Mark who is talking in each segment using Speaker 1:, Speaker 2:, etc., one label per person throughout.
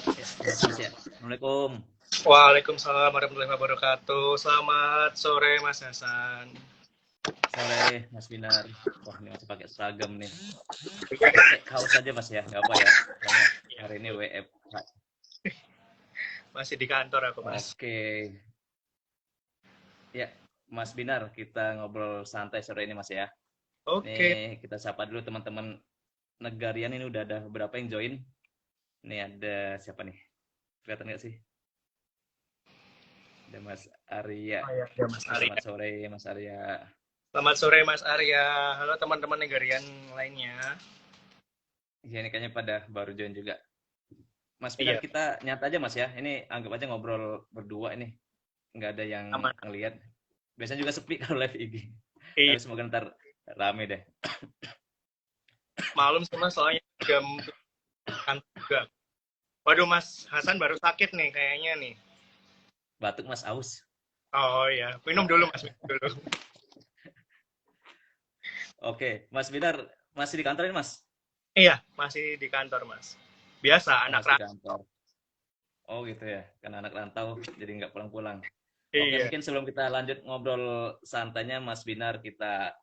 Speaker 1: Ya, halo Mas ya. Assalamualaikum.
Speaker 2: Waalaikumsalam warahmatullahi wabarakatuh. Selamat sore Mas Hasan.
Speaker 1: Sore Mas Binar. Wah, ini masih pakai seragam nih. Pakai kaos aja Mas ya, nggak apa ya. Soalnya
Speaker 2: Iya,
Speaker 1: hari ini
Speaker 2: betul.
Speaker 1: WFH.
Speaker 2: Masih di kantor aku, Mas.
Speaker 1: Oke. Ya, Mas Binar, kita ngobrol santai sore ini Mas ya.
Speaker 2: Oke.
Speaker 1: Nih, kita sapa dulu teman-teman Negarian, ini udah ada beberapa yang join. Nih ada siapa nih? Kelihatan nggak sih? Ada Mas Arya.
Speaker 2: Oh, ya, ya, Mas
Speaker 1: Oke,
Speaker 2: Arya.
Speaker 1: selamat sore Mas Arya.
Speaker 2: Selamat sore Mas Arya. Halo teman-teman negarian lainnya.
Speaker 1: Ya, ini kayaknya pada baru join juga. Mas Binar,
Speaker 2: Iya,
Speaker 1: kita nyata aja Mas ya. Ini anggap aja ngobrol berdua ini. Nggak ada yang
Speaker 2: aman.
Speaker 1: ngelihat. Biasanya juga sepi kalau live IG.
Speaker 2: Iya,
Speaker 1: Tapi semoga ntar rame deh.
Speaker 2: malum sih Mas, soalnya jam kantor juga. Waduh, Mas Hasan baru sakit nih kayaknya nih.
Speaker 1: Batuk Mas aus.
Speaker 2: Oh ya, minum dulu Mas, minum dulu.
Speaker 1: Oke, Mas Binar masih di kantor ini Mas?
Speaker 2: Iya, masih di kantor Mas. Biasa
Speaker 1: Oh,
Speaker 2: anak
Speaker 1: masih di
Speaker 2: ras.
Speaker 1: kantor. Oh gitu ya, karena anak rantau jadi nggak pulang-pulang. Oke,
Speaker 2: Iya.
Speaker 1: mungkin sebelum kita lanjut ngobrol santainya Mas Binar, kita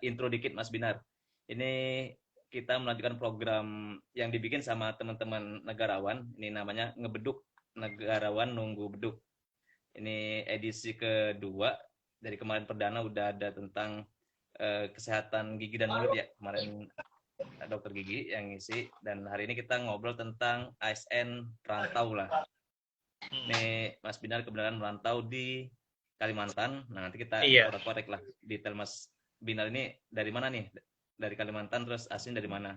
Speaker 1: intro dikit Mas Binar. Ini kita melanjutkan program yang dibikin sama teman-teman negarawan. Ini namanya Ngebeduk, Negarawan Nunggu Beduk. Ini edisi kedua. Dari kemarin perdana udah ada tentang kesehatan gigi dan mulut ya. Kemarin dokter gigi yang ngisi, dan hari ini kita ngobrol tentang ASN perantau lah.
Speaker 2: Hmm.
Speaker 1: Nih Mas Binar kebenaran merantau di Kalimantan. Nah, nanti kita
Speaker 2: Iya.
Speaker 1: korek-korek lah detail Mas Binar ini dari mana nih? Dari Kalimantan, terus asli dari mana?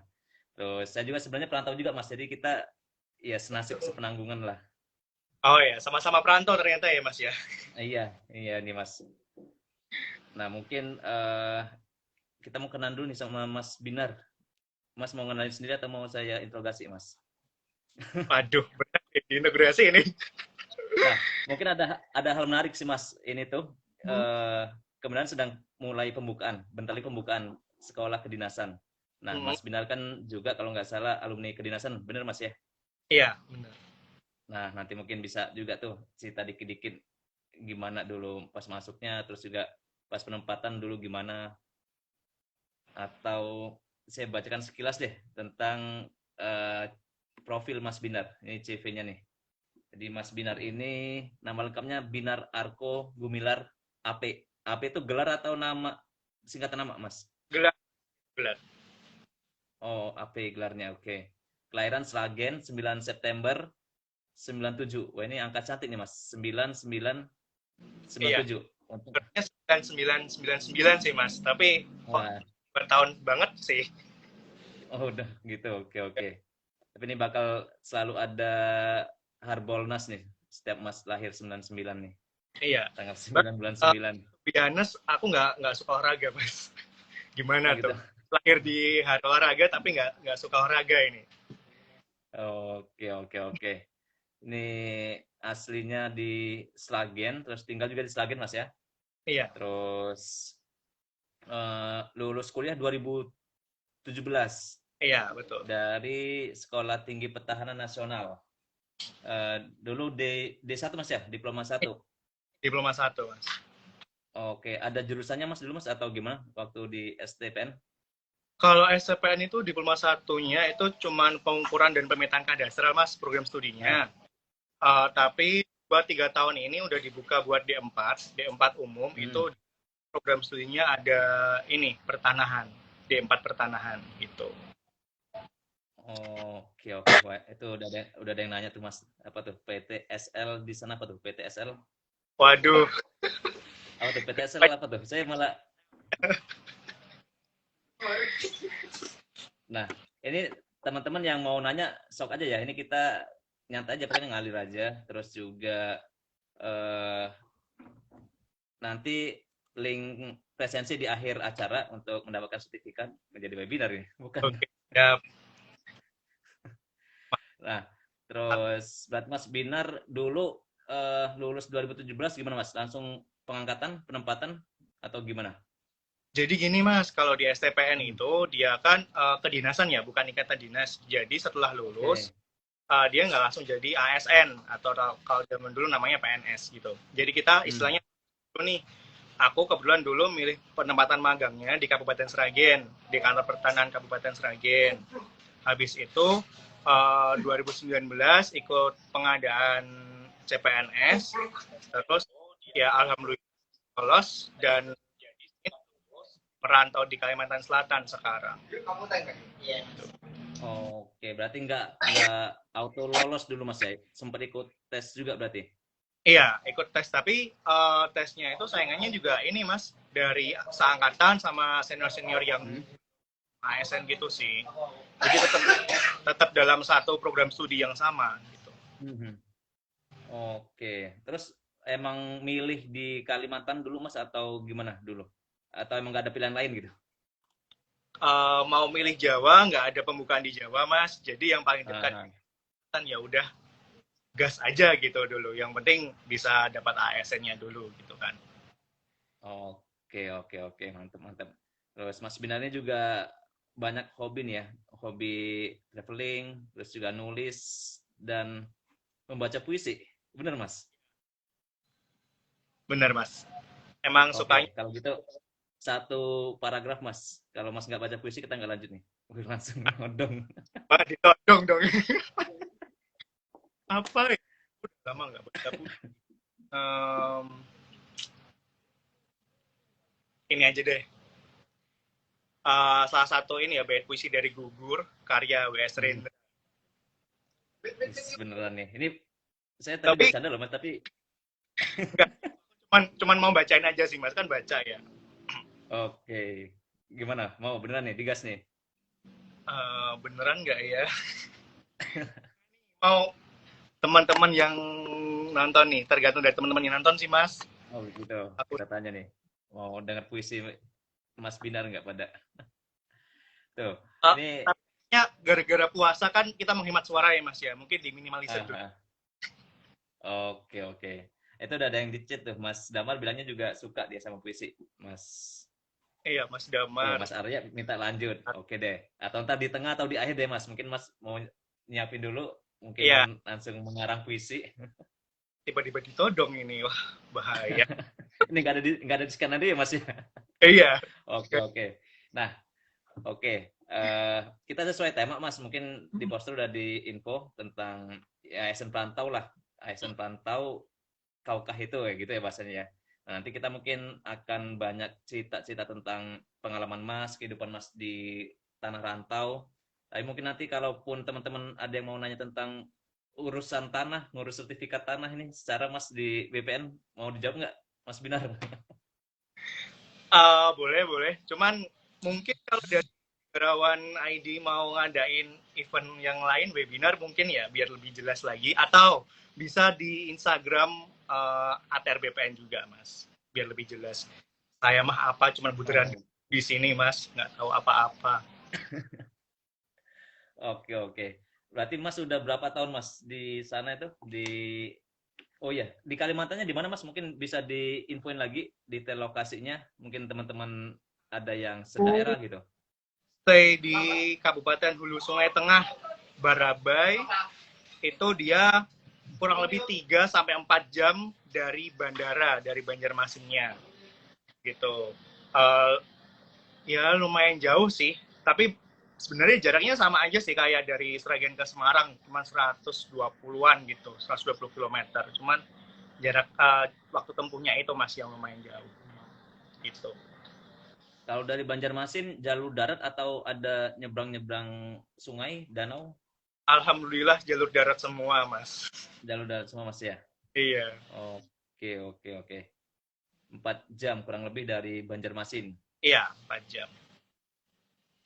Speaker 1: Terus saya juga sebenarnya perantau juga Mas. Jadi kita ya senasib sepenanggungan lah.
Speaker 2: Oh ya, sama-sama perantau ternyata ya Mas ya.
Speaker 1: Iya, iya nih Mas. Nah, mungkin kita mau kenalan dulu nih sama Mas Binar. Mas mau kenalin sendiri atau mau saya interogasi, Mas?
Speaker 2: Waduh, benar di integrasi ini.
Speaker 1: Nah, mungkin ada hal menarik sih, Mas. Ini tuh kemudian sedang mulai pembukaan, bentar lagi pembukaan sekolah kedinasan. Nah,
Speaker 2: Hmm.
Speaker 1: Mas Binar kan juga kalau nggak salah alumni kedinasan, bener Mas ya?
Speaker 2: Iya, benar.
Speaker 1: Nah, nanti mungkin bisa juga tuh cerita dikit-dikit gimana dulu pas masuknya, terus juga pas penempatan dulu gimana, atau saya bacakan sekilas deh tentang eh, profil Mas Binar. Ini CV-nya nih. Jadi Mas Binar ini nama lengkapnya Binar Arko Gumilar AP. AP itu gelar atau nama singkatan nama, Mas?
Speaker 2: Gelar, gelar.
Speaker 1: Oh, AP gelarnya. Oke. Kelahiran Sragen 9 September 97. Wah, ini angka cantik nih, Mas. 99
Speaker 2: Iya.
Speaker 1: 97. Untuk
Speaker 2: Gelarnya 9999 sih, Mas. Tapi kok
Speaker 1: wah,
Speaker 2: bertahun banget sih.
Speaker 1: oh udah gitu. Oke, oke. Tapi ini bakal selalu ada Harbolnas nih setiap Mas lahir 99 nih.
Speaker 2: Iya.
Speaker 1: Tanggal
Speaker 2: But,
Speaker 1: 9 bulan
Speaker 2: uh,
Speaker 1: 9.
Speaker 2: to be honest, aku nggak suka olahraga, Mas.
Speaker 1: Oh
Speaker 2: Gimana
Speaker 1: gitu.
Speaker 2: tuh? Lahir di hari olahraga tapi nggak suka olahraga ini.
Speaker 1: Oke, oke, oke. Ini aslinya di Slagen, terus tinggal juga di Slagen, Mas ya.
Speaker 2: Iya.
Speaker 1: Terus lulus kuliah 2017
Speaker 2: Iya, betul.
Speaker 1: dari Sekolah Tinggi Pertahanan Nasional. Dulu D1 Mas ya, diploma satu.
Speaker 2: Diploma satu, Mas.
Speaker 1: Oke, ada jurusannya Mas dulu Mas atau gimana waktu di STPN?
Speaker 2: Kalau SCPN itu diploma satunya itu cuman pengukuran dan pemetaan kadastral, Mas, program studinya.
Speaker 1: Nah,
Speaker 2: Tapi buat 3 tahun ini udah dibuka buat D4 umum itu
Speaker 1: hmm.
Speaker 2: program studinya ada ini pertanahan, D4 pertanahan gitu.
Speaker 1: Oke, oke. Wah, itu udah ada yang nanya tuh Mas. Apa tuh PTSL di sana apa tuh? PTSL?
Speaker 2: Waduh,
Speaker 1: Apa tuh PTSL apa tuh? Saya malah. Nah, ini teman-teman yang mau nanya sok aja ya. Ini kita nyantai aja, pokoknya ngalir aja. Terus juga eh nanti link presensi di akhir acara untuk mendapatkan sertifikat menjadi webinar ini, bukan?
Speaker 2: Oke, ya.
Speaker 1: Nah, terus berarti Mas Binar dulu lulus 2017 gimana Mas? Langsung pengangkatan, penempatan atau gimana?
Speaker 2: Jadi gini Mas, kalau di STPN
Speaker 1: Hmm,
Speaker 2: itu dia kan kedinasan ya, bukan ikatan dinas. Jadi setelah lulus
Speaker 1: oke.
Speaker 2: dia nggak langsung jadi ASN atau kalau zaman dulu namanya PNS gitu. Jadi kita
Speaker 1: Hmm.
Speaker 2: istilahnya nih, aku kebetulan dulu milih penempatan magangnya di Kabupaten Sragen, di kantor pertanahan Kabupaten Sragen. Habis itu 2019 ikut pengadaan CPNS, terus ya alhamdulillah lolos dan merantau di Kalimantan Selatan sekarang.
Speaker 1: Oke, berarti nggak auto lolos dulu Mas ya? Sempat ikut tes juga berarti?
Speaker 2: Iya, ikut tes, tapi tesnya itu saingannya juga ini Mas, dari seangkatan sama senior-senior yang
Speaker 1: Hmm?
Speaker 2: ASN gitu sih. Jadi tetap tetap dalam satu program studi yang sama gitu.
Speaker 1: Mhm. Oke, terus emang milih di Kalimantan dulu Mas atau gimana dulu? Atau emang nggak ada pilihan lain gitu?
Speaker 2: Mau milih Jawa, nggak ada pembukaan di Jawa Mas. Jadi yang paling dekat
Speaker 1: Aha.
Speaker 2: kan ya udah gas aja gitu dulu. Yang penting bisa dapat ASN-nya dulu gitu kan.
Speaker 1: Oke, oke, oke, mantap, mantap. Terus Mas Binarnya juga banyak hobi nih ya, hobi traveling, terus juga nulis dan membaca puisi. Bener Mas?
Speaker 2: Bener Mas. Emang
Speaker 1: Oke,
Speaker 2: sukanya
Speaker 1: kalau gitu satu paragraf Mas. Kalau Mas nggak baca puisi kita nggak lanjut nih. Wih, langsung nodong.
Speaker 2: apa ditodong dong. Apa ya? Udah lama nggak baca buku. Em, ini aja deh. Salah satu ini ya bait puisi dari Gugur karya W.S.
Speaker 1: Hmm,
Speaker 2: Rendra.
Speaker 1: beneran nih. Ini saya tadi
Speaker 2: Tapi
Speaker 1: bercanda loh Mas, tapi
Speaker 2: enggak, cuman mau bacain aja sih Mas, kan baca ya.
Speaker 1: oke. Gimana? Mau beneran nih, digas nih.
Speaker 2: Beneran nggak ya? Mau teman-teman yang nonton nih, tergantung dari teman-teman yang nonton sih Mas.
Speaker 1: Oh begitu.
Speaker 2: Aku
Speaker 1: Kita tanya nih. Mau dengar puisi Mas Binar nggak pada? Tuh. Ini
Speaker 2: tapi gara-gara puasa kan kita menghemat suara ya Mas ya, mungkin diminimalisir
Speaker 1: ah,
Speaker 2: dulu.
Speaker 1: ah. Oke, oke. Itu udah ada yang di chat tuh. Mas Damar bilangnya juga suka dia sama puisi. Mas
Speaker 2: Iya Mas
Speaker 1: Tuh,
Speaker 2: Damar.
Speaker 1: Mas Arya minta lanjut. Oke deh. Atau ntar di tengah atau di akhir deh, Mas. Mungkin Mas mau nyiapin dulu, mungkin
Speaker 2: Iya,
Speaker 1: langsung mengarang puisi.
Speaker 2: tiba-tiba ditodong ini, wah bahaya.
Speaker 1: Ini nggak ada di skenario ya, Mas ya?
Speaker 2: Iya.
Speaker 1: Oke, oke. Nah, oke. Kita sesuai tema, Mas. Mungkin di poster udah di info tentang ya, ASN Perantau lah. ASN Perantau Kaukah itu ya gitu ya bahasanya ya. Nah, nanti kita mungkin akan banyak cerita-cerita tentang pengalaman Mas, kehidupan Mas di tanah rantau. Tapi mungkin nanti kalaupun teman-teman ada yang mau nanya tentang urusan tanah, ngurus sertifikat tanah ini, secara Mas di BPN mau dijawab nggak, Mas Binar?
Speaker 2: Boleh, boleh. Cuman mungkin kalau dari Negarawan ID mau ngadain event yang lain, webinar mungkin ya, biar lebih jelas lagi. Atau bisa di Instagram ATR BPN juga, Mas. Biar lebih jelas. Saya mah apa, cuman buturan
Speaker 1: Oh,
Speaker 2: di sini, Mas. Nggak tahu apa-apa.
Speaker 1: oke, oke. Berarti Mas sudah berapa tahun Mas di sana itu? Oh ya, di Kalimantannya di mana Mas? Mungkin bisa diinfoin lagi detail lokasinya. Mungkin teman-teman ada yang sedaerah gitu.
Speaker 2: Stay di Kabupaten Hulu Sungai Tengah, Barabai. Itu dia kurang lebih 3 sampai 4 jam dari bandara, dari Banjarmasinnya gitu. Uh, ya lumayan jauh sih, tapi sebenarnya jaraknya sama aja sih kayak dari Sragen ke Semarang, cuma 120-an gitu, 120 kilometer. Cuman jarak waktu tempuhnya itu masih yang lumayan jauh gitu.
Speaker 1: Kalau dari Banjarmasin jalur darat atau ada nyebrang-nyebrang sungai, danau?
Speaker 2: Alhamdulillah jalur darat semua, Mas.
Speaker 1: Jalur darat semua Mas ya?
Speaker 2: Iya,
Speaker 1: Oke, oke, oke. 4 jam kurang lebih dari Banjarmasin.
Speaker 2: iya 4 jam.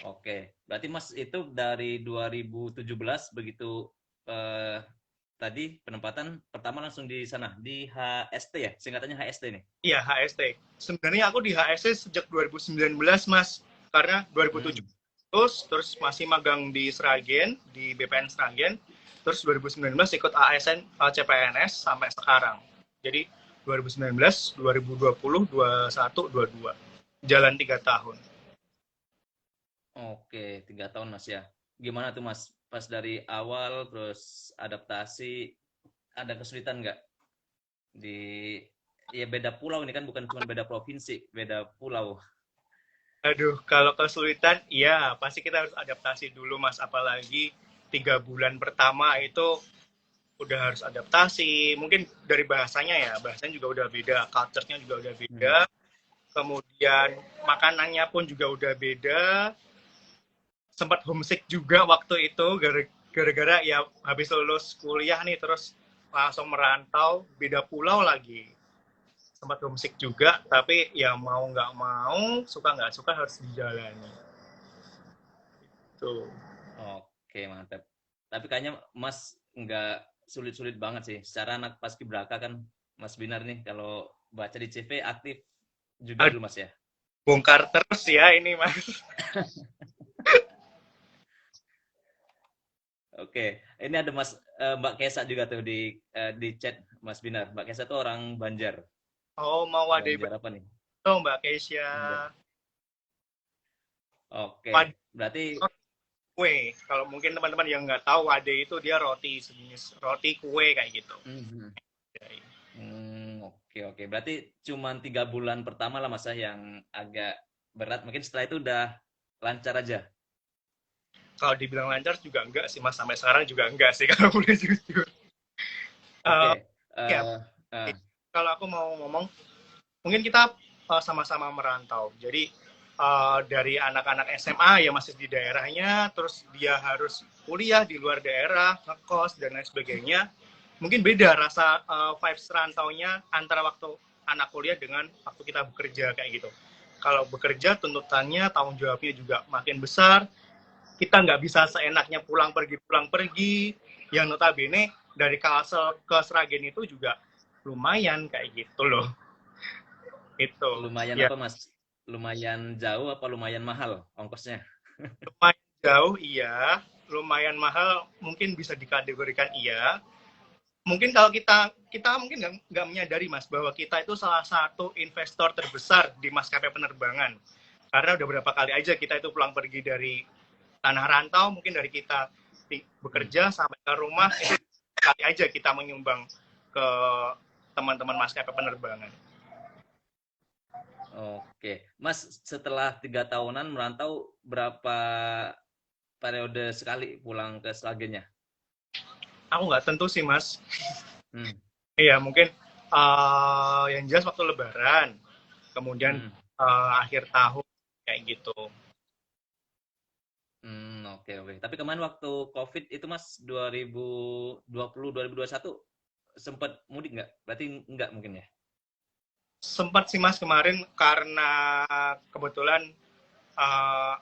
Speaker 1: Oke, berarti Mas itu dari 2017 begitu eh, tadi penempatan pertama langsung di sana di HST ya, singkatannya HST nih.
Speaker 2: Iya, HST. Sebenarnya aku di HST sejak 2019, Mas. Karena 2007 terus masih magang di Sragen, di BPN Sragen. Terus 2019 ikut ASN CPNS sampai sekarang. Jadi 2019, 2020, 21, 22. Jalan 3 tahun.
Speaker 1: Oke, 3 tahun Mas ya. Gimana tuh Mas? Pas dari awal terus adaptasi, ada kesulitan nggak di ya beda pulau ini kan bukan cuma beda provinsi, beda pulau.
Speaker 2: Aduh, kalau kesulitan, iya pasti kita harus adaptasi dulu, Mas. Apalagi 3 bulan pertama itu udah harus adaptasi. Mungkin dari bahasanya ya, bahasanya juga udah beda, culture-nya juga udah beda. Kemudian makanannya pun juga udah beda. Sempat homesick juga waktu itu, gara-gara ya habis lulus kuliah nih, terus langsung merantau, beda pulau lagi. Sempat homesick juga, tapi ya mau nggak mau, suka nggak suka harus dijalani. Tuh.
Speaker 1: Oke, mantap. Tapi kayaknya Mas nggak sulit-sulit banget sih. Secara anak paskibraka kan Mas Binar nih kalau baca di CV aktif juga dulu Mas ya.
Speaker 2: Bongkar terus ya ini, Mas.
Speaker 1: Oke, ini ada Mbak Kesa juga tuh di chat Mas Binar. Mbak Kesa tuh orang Banjar.
Speaker 2: Oh, mau wadai
Speaker 1: Banjar apa nih?
Speaker 2: oh, Mbak Keisha.
Speaker 1: Banjar. Oke,
Speaker 2: Wadai
Speaker 1: berarti
Speaker 2: kue. Kalau mungkin teman-teman yang nggak tahu, wadai itu dia roti, sejenis roti kue kayak gitu.
Speaker 1: oke oke. Berarti cuma 3 bulan pertama lah Mas yang agak berat. Mungkin setelah itu udah lancar aja.
Speaker 2: Kalau dibilang lancar juga enggak sih, Mas. Sampai sekarang juga enggak sih, kalau boleh jujur.
Speaker 1: Oke.
Speaker 2: Ya, kalau aku mau ngomong, mungkin kita sama-sama merantau. Jadi dari anak-anak SMA ya masih di daerahnya, terus dia harus kuliah di luar daerah, ngekos dan lain sebagainya. Mungkin beda rasa vibes rantaunya antara waktu anak kuliah dengan waktu kita bekerja kayak gitu. Kalau bekerja tuntutannya, tanggung jawabnya juga makin besar. Kita nggak bisa seenaknya pulang pergi. Yang notabene dari Kalsel ke Sragen itu juga lumayan kayak gitu loh. Itu.
Speaker 1: Lumayan
Speaker 2: Ya,
Speaker 1: apa Mas? Lumayan jauh apa lumayan mahal ongkosnya?
Speaker 2: lumayan jauh iya, lumayan mahal mungkin bisa dikategorikan iya. Mungkin kalau kita mungkin nggak menyadari Mas bahwa kita itu salah satu investor terbesar di maskapai penerbangan. Karena udah berapa kali aja kita itu pulang pergi dari tanah rantau, mungkin dari kita bekerja sampai ke rumah, itu kali aja kita menyumbang ke teman-teman maskapai penerbangan.
Speaker 1: Oke, Mas setelah 3 tahunan merantau berapa periode sekali pulang ke Sragennya?
Speaker 2: Aku nggak tentu sih Mas.
Speaker 1: Iya,
Speaker 2: mungkin yang jelas waktu Lebaran, kemudian akhir tahun kayak gitu.
Speaker 1: Oke. Tapi kemarin waktu COVID itu Mas 2020 2021 sempat mudik nggak? Berarti nggak mungkin ya?
Speaker 2: Sempat sih Mas kemarin karena kebetulan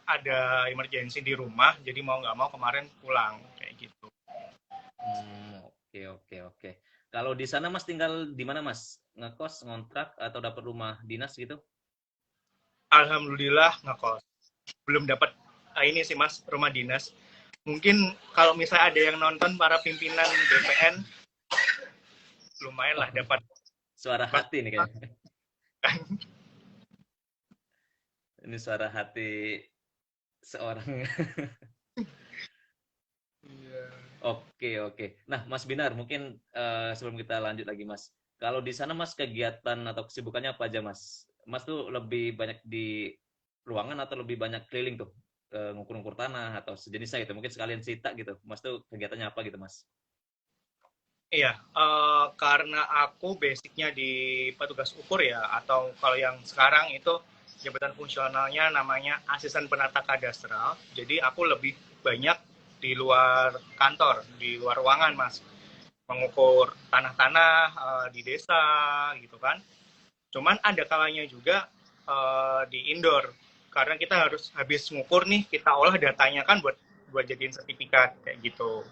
Speaker 2: ada emergensi di rumah, jadi mau nggak mau kemarin pulang kayak gitu.
Speaker 1: Oke. Kalau di sana Mas tinggal di mana Mas? Ngekos, ngontrak, atau dapat rumah dinas gitu?
Speaker 2: Alhamdulillah ngekos. Belum dapat ini sih Mas, rumah dinas. Mungkin kalau misalnya ada yang nonton para pimpinan BPN, lumayan lah dapat.
Speaker 1: Suara hati nih kayaknya. Ini suara hati seorang. Oke. Nah, Mas Binar, mungkin sebelum kita lanjut lagi, Mas. Kalau di sana, Mas, kegiatan atau kesibukannya apa aja, Mas? Mas tuh lebih banyak di ruangan atau lebih banyak keliling tuh? Ngukur-ngukur tanah atau sejenisnya gitu. Mungkin sekalian cerita gitu. Mas tuh kegiatannya apa gitu, Mas?
Speaker 2: Iya, karena aku basicnya di petugas ukur ya, atau kalau yang sekarang itu jabatan fungsionalnya namanya asisten penata kadastral. Jadi aku lebih banyak di luar kantor, di luar ruangan, Mas. Mengukur tanah-tanah di desa, gitu kan. Cuman ada kalanya juga di indoor, karena kita harus habis ngukur nih, kita olah datanya kan buat jadiin sertifikat, kayak gitu.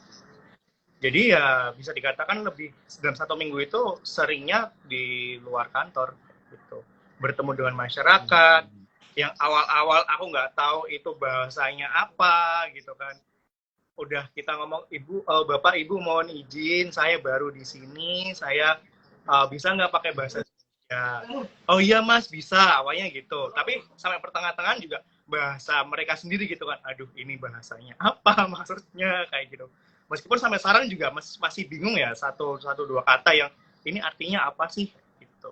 Speaker 2: Jadi ya bisa dikatakan lebih dalam 1 minggu itu seringnya di luar kantor gitu. Bertemu dengan masyarakat yang awal-awal aku nggak tahu itu bahasanya apa gitu kan. Udah kita ngomong, ibu, bapak ibu mohon izin, saya baru di sini, saya bisa nggak pakai bahasa Indonesia? Oh iya mas bisa, awalnya gitu. Tapi sampai pertengahan-tengahan juga bahasa mereka sendiri gitu kan. Aduh ini bahasanya apa maksudnya kayak gitu. Meskipun sampai sekarang juga masih bingung ya satu satu dua kata yang ini artinya apa sih gitu.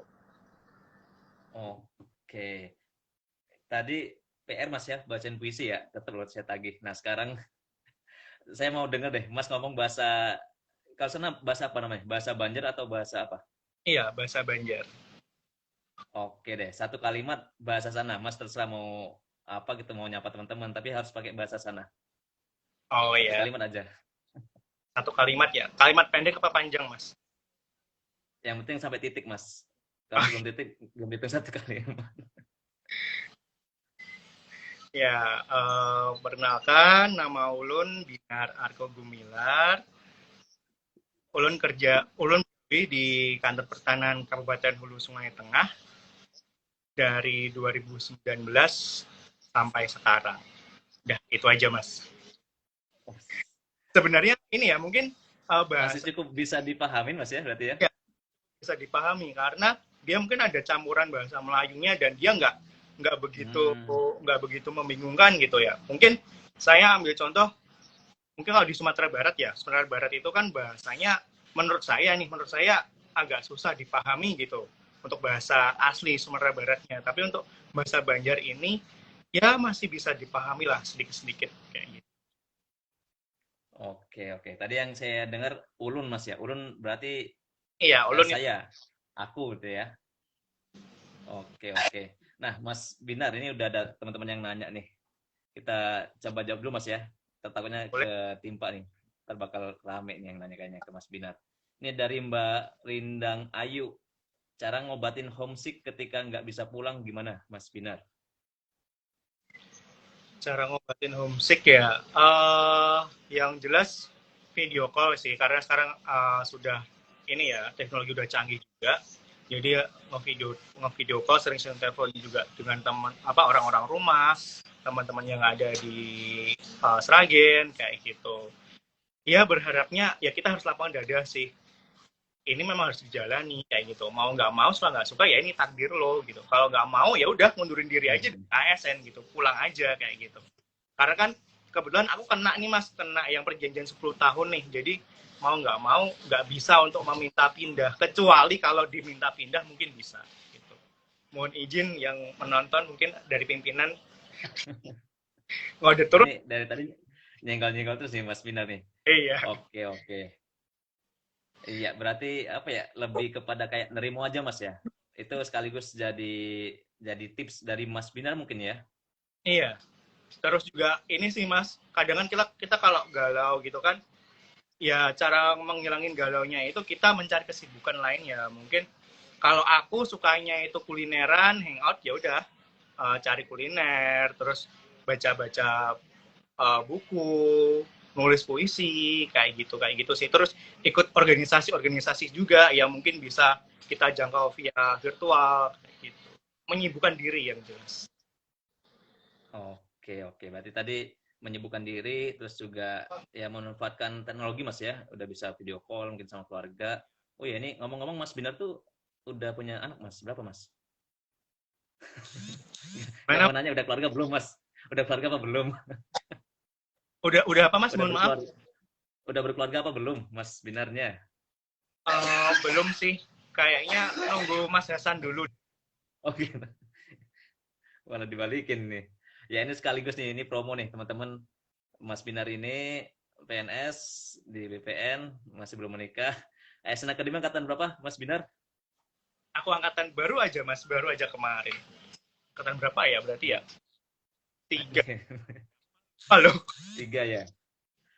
Speaker 1: Oke. Tadi PR Mas ya, bacain puisi ya, tetap saya tagih. Nah, sekarang saya mau denger deh, Mas ngomong bahasa, kalau sana bahasa apa namanya? Bahasa Banjar atau bahasa apa?
Speaker 2: Iya bahasa Banjar.
Speaker 1: Oke deh, satu kalimat bahasa sana. Mas terserah mau apa gitu, mau nyapa teman-teman, tapi harus pakai bahasa sana.
Speaker 2: Oh
Speaker 1: Satu
Speaker 2: ya,
Speaker 1: kalimat aja.
Speaker 2: satu kalimat ya. Kalimat pendek apa panjang mas?
Speaker 1: Yang penting sampai titik, Mas. Kalau sebelum titik, belum hitung satu kalimat.
Speaker 2: Ya, perkenalkan nama Ulun Binar Arko Gumilar. Ulun di kantor pertanahan Kabupaten Hulu Sungai Tengah dari 2019 sampai sekarang. Udah, itu aja Mas. Sebenarnya ini ya mungkin
Speaker 1: Masih
Speaker 2: bahasa
Speaker 1: cukup bisa dipahamin, Mas ya, berarti ya?
Speaker 2: ya, bisa dipahami karena dia mungkin ada campuran bahasa Melayunya dan dia
Speaker 1: Hmm,
Speaker 2: nggak begitu membingungkan gitu ya. Mungkin saya ambil contoh mungkin kalau di Sumatera Barat ya, Sumatera Barat itu kan bahasanya menurut saya agak susah dipahami gitu untuk bahasa asli Sumatera Baratnya. Tapi untuk bahasa Banjar ini ya masih bisa dipahami lah sedikit-sedikit kayak gitu.
Speaker 1: oke, oke. Tadi yang saya dengar ulun, Mas ya. Ulun berarti
Speaker 2: Iya, ulun itu
Speaker 1: saya, aku gitu ya. Oke, oke. Nah, Mas Binar, ini udah ada teman-teman yang nanya nih. Kita coba jawab dulu, Mas ya. Takutnya
Speaker 2: boleh.
Speaker 1: ketimpa nih. Ntar bakal rame nih yang nanya kayaknya ke Mas Binar. Ini dari Mbak Rindang Ayu. Cara ngobatin homesick ketika nggak bisa pulang gimana, Mas Binar?
Speaker 2: Cara ngobatin homesick ya, yang jelas video call sih karena sekarang sudah ini ya teknologi udah canggih juga. Jadi ngevideo call sering-sering telepon juga dengan teman apa orang-orang rumah, teman-teman yang ada di Sragen kayak gitu. Ya berharapnya ya kita harus lapang dada sih. Ini memang harus dijalani kayak gitu. Mau nggak mau, suka nggak suka ya ini takdir lo gitu. Kalau nggak mau ya udah mundurin diri aja di
Speaker 1: Hmm.
Speaker 2: ASN gitu, pulang aja kayak gitu. Karena kan kebetulan aku kena nih mas, kena yang perjanjian 10 tahun nih. Jadi mau nggak bisa untuk meminta pindah. Kecuali kalau diminta pindah mungkin bisa. Gitu. Mohon izin yang menonton mungkin dari pimpinan ngode turun.
Speaker 1: Ini dari tadi nyenggol-nyenggol terus nih Mas Binar nih.
Speaker 2: Iya,
Speaker 1: Oke, oke. Iya, berarti apa ya? Lebih kepada kayak nerimo aja Mas ya. Itu sekaligus jadi tips dari Mas Binar mungkin ya.
Speaker 2: iya. Terus juga ini sih mas, kadang kan kita kalau galau gitu kan, ya cara menghilangin galaunya itu kita mencari kesibukan lain ya. Mungkin kalau aku sukanya itu kulineran, hangout ya udah cari kuliner, terus baca-baca buku, nulis puisi, kayak gitu sih. Terus ikut organisasi-organisasi juga yang mungkin bisa kita jangkau via virtual kayak gitu. Menyibukkan diri yang jelas.
Speaker 1: Oke, oke. Berarti tadi menyibukkan diri, terus juga ya memanfaatkan teknologi Mas ya. Udah bisa video call mungkin sama keluarga. Oh ya, ini ngomong-ngomong Mas Binar tuh udah punya anak Mas? Berapa Mas? Nggak
Speaker 2: Mana
Speaker 1: mau nanya udah keluarga belum Mas? Udah keluarga apa belum?
Speaker 2: udah apa Mas?
Speaker 1: Udah
Speaker 2: Mohon maaf.
Speaker 1: berkeluarga, udah berkeluarga apa belum Mas Binarnya?
Speaker 2: Belum sih. Kayaknya nunggu Mas Hasan dulu.
Speaker 1: Oh gitu. Malah dibalikin nih. Ya ini sekaligus nih, ini promo nih teman-teman. Mas Binar ini PNS di BPN, masih belum menikah. ASN Academy angkatan berapa Mas Binar?
Speaker 2: Aku angkatan baru aja Mas, baru aja kemarin. Angkatan berapa ya berarti ya? 3. Halo.
Speaker 1: Tiga ya?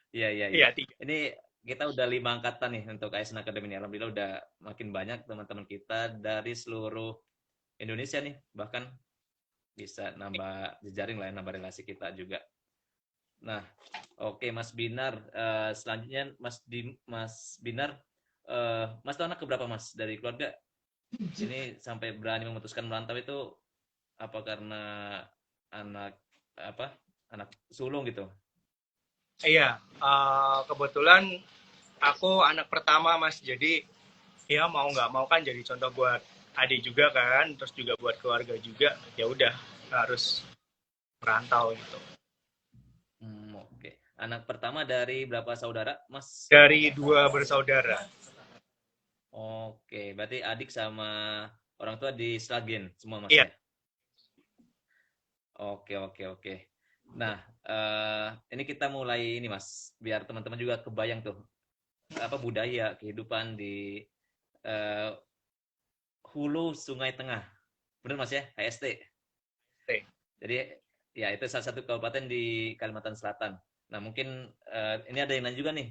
Speaker 1: Iya, iya, iya.
Speaker 2: Iya, 3.
Speaker 1: Ini kita udah 5 angkatan nih untuk ASN Academy ini. Alhamdulillah udah makin banyak teman-teman kita dari seluruh Indonesia nih. Bahkan bisa nambah jejaring lah, nambah relasi kita juga. Nah, oke Mas Binar. Selanjutnya Mas Binar, Mas tuh anak keberapa Mas dari keluarga? Ini sampai berani memutuskan merantau itu apa karena anak apa? Anak sulung gitu?
Speaker 2: Iya, kebetulan aku anak pertama Mas, jadi ya mau nggak mau kan jadi contoh buat adik juga kan, terus juga buat keluarga juga, ya udah harus merantau gitu.
Speaker 1: Oke. Anak pertama dari berapa saudara, Mas?
Speaker 2: Dari dua bersaudara.
Speaker 1: Oke, berarti adik sama orang tua di Sragen semua Mas
Speaker 2: Iya,
Speaker 1: ya? Oke, oke, oke. Nah, ini kita mulai ini Mas, biar teman-teman juga kebayang tuh apa budaya kehidupan di eh, hulu Sungai Tengah. Benar Mas ya? HST.
Speaker 2: oke.
Speaker 1: Jadi ya itu salah satu kabupaten di Kalimantan Selatan. Nah, mungkin ini ada yang nanya juga nih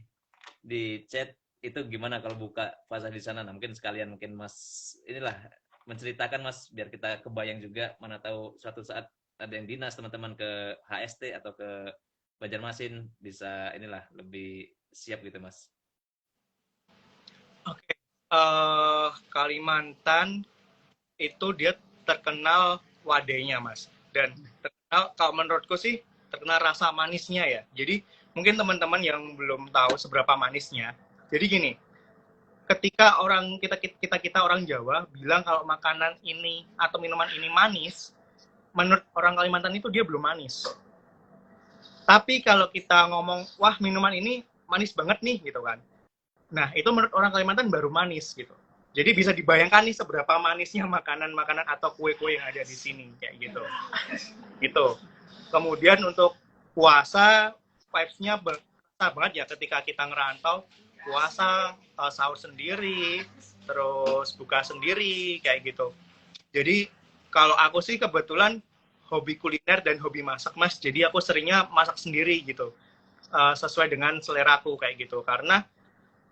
Speaker 1: di chat itu gimana kalau buka puasa di sana. Nah, mungkin sekalian mungkin Mas inilah menceritakan Mas biar kita kebayang juga mana tahu suatu saat ada yang dinas teman-teman ke HST atau ke Banjarmasin bisa inilah lebih siap gitu Mas.
Speaker 2: Oke. Kalimantan itu dia terkenal wadainya, Mas. Dan terkenal, kalau menurutku sih, terkenal rasa manisnya ya. Jadi, mungkin teman-teman yang belum tahu seberapa manisnya. Jadi gini, ketika kita orang Jawa bilang kalau makanan ini atau minuman ini manis, menurut orang Kalimantan itu dia belum manis. Tapi kalau kita ngomong, wah minuman ini manis banget nih gitu kan. Nah, itu menurut orang Kalimantan baru manis gitu. Jadi bisa dibayangkan nih seberapa manisnya makanan-makanan atau kue-kue yang ada di sini kayak gitu. Gitu. Kemudian untuk puasa vibes-nya berasa banget ya ketika kita ngerantau puasa sahur sendiri, terus buka sendiri kayak gitu. Jadi kalau aku sih kebetulan hobi kuliner dan hobi masak Mas. Jadi aku seringnya masak sendiri gitu. Sesuai dengan selera aku kayak gitu. Karena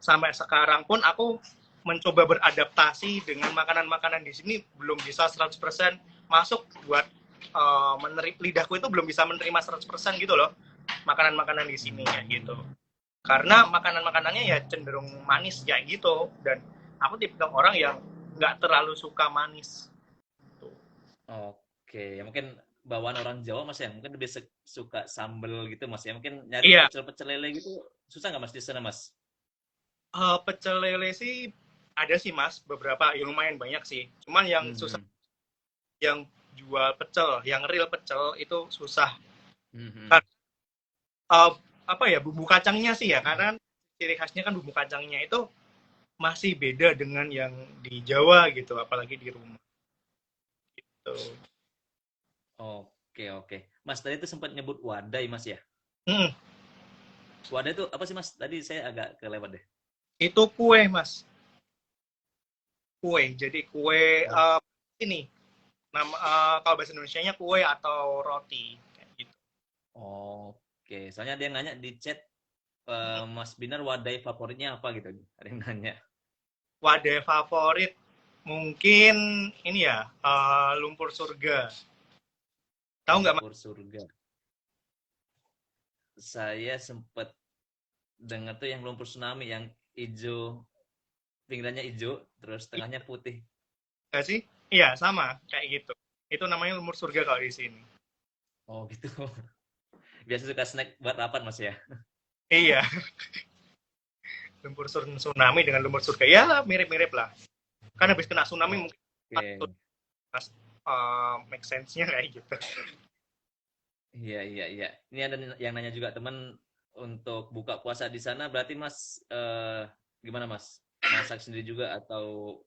Speaker 2: sampai sekarang pun aku mencoba beradaptasi dengan makanan-makanan di sini belum bisa 100% masuk buat lidahku itu belum bisa menerima 100% gitu loh makanan-makanan di sini kayak gitu. Karena makanan-makanannya ya cenderung manis kayak gitu dan aku tipe orang yang nggak terlalu suka manis. Tuh.
Speaker 1: Oke, ya mungkin bawaan orang Jawa Mas ya, mungkin lebih suka sambel gitu Mas ya. Mungkin nyari
Speaker 2: Iya,
Speaker 1: pecel-pecel lele gitu susah nggak Mas di sana Mas?
Speaker 2: pecel lele sih ada sih Mas, beberapa yang lumayan banyak sih. Cuman yang susah
Speaker 1: Mhm.
Speaker 2: yang jual pecel, yang real pecel itu susah.
Speaker 1: Mhm.
Speaker 2: Karena apa ya bumbu kacangnya sih ya, karena ciri khasnya kan bumbu kacangnya itu masih beda dengan yang di Jawa gitu, apalagi di rumah. Gitu.
Speaker 1: Oke, oke. Mas tadi itu sempat nyebut wadai Mas ya.
Speaker 2: Hmm,
Speaker 1: Wadai itu apa sih Mas? Tadi saya agak kelewat deh.
Speaker 2: itu kue Mas, kue. Jadi kue
Speaker 1: Oh,
Speaker 2: ini nama kalau bahasa Indonesianya kue atau roti kayak gitu.
Speaker 1: oke. Soalnya ada yang nanya di chat Mas Binar wadai favoritnya apa gitu. Ada yang nanya.
Speaker 2: Wadah favorit mungkin ini ya lumpur surga. Tahu nggak Mas?
Speaker 1: Lumpur surga. Saya sempat dengar tuh yang lumpur tsunami yang hijau, pinggirannya hijau, terus tengahnya putih.
Speaker 2: Nggak sih? Iya sama kayak gitu. Itu namanya lumpur surga kalau di sini.
Speaker 1: Oh gitu. Biasa suka snack buat rapat Mas ya.
Speaker 2: Iya, lumpur tsunami dengan lumpur surga ya mirip-mirip lah. Kan habis kena tsunami mungkin
Speaker 1: Oke.
Speaker 2: make sense-nya kayak gitu.
Speaker 1: Iya, iya, iya. Ini ada yang nanya juga teman untuk buka puasa di sana berarti Mas gimana Mas? Masak sendiri juga atau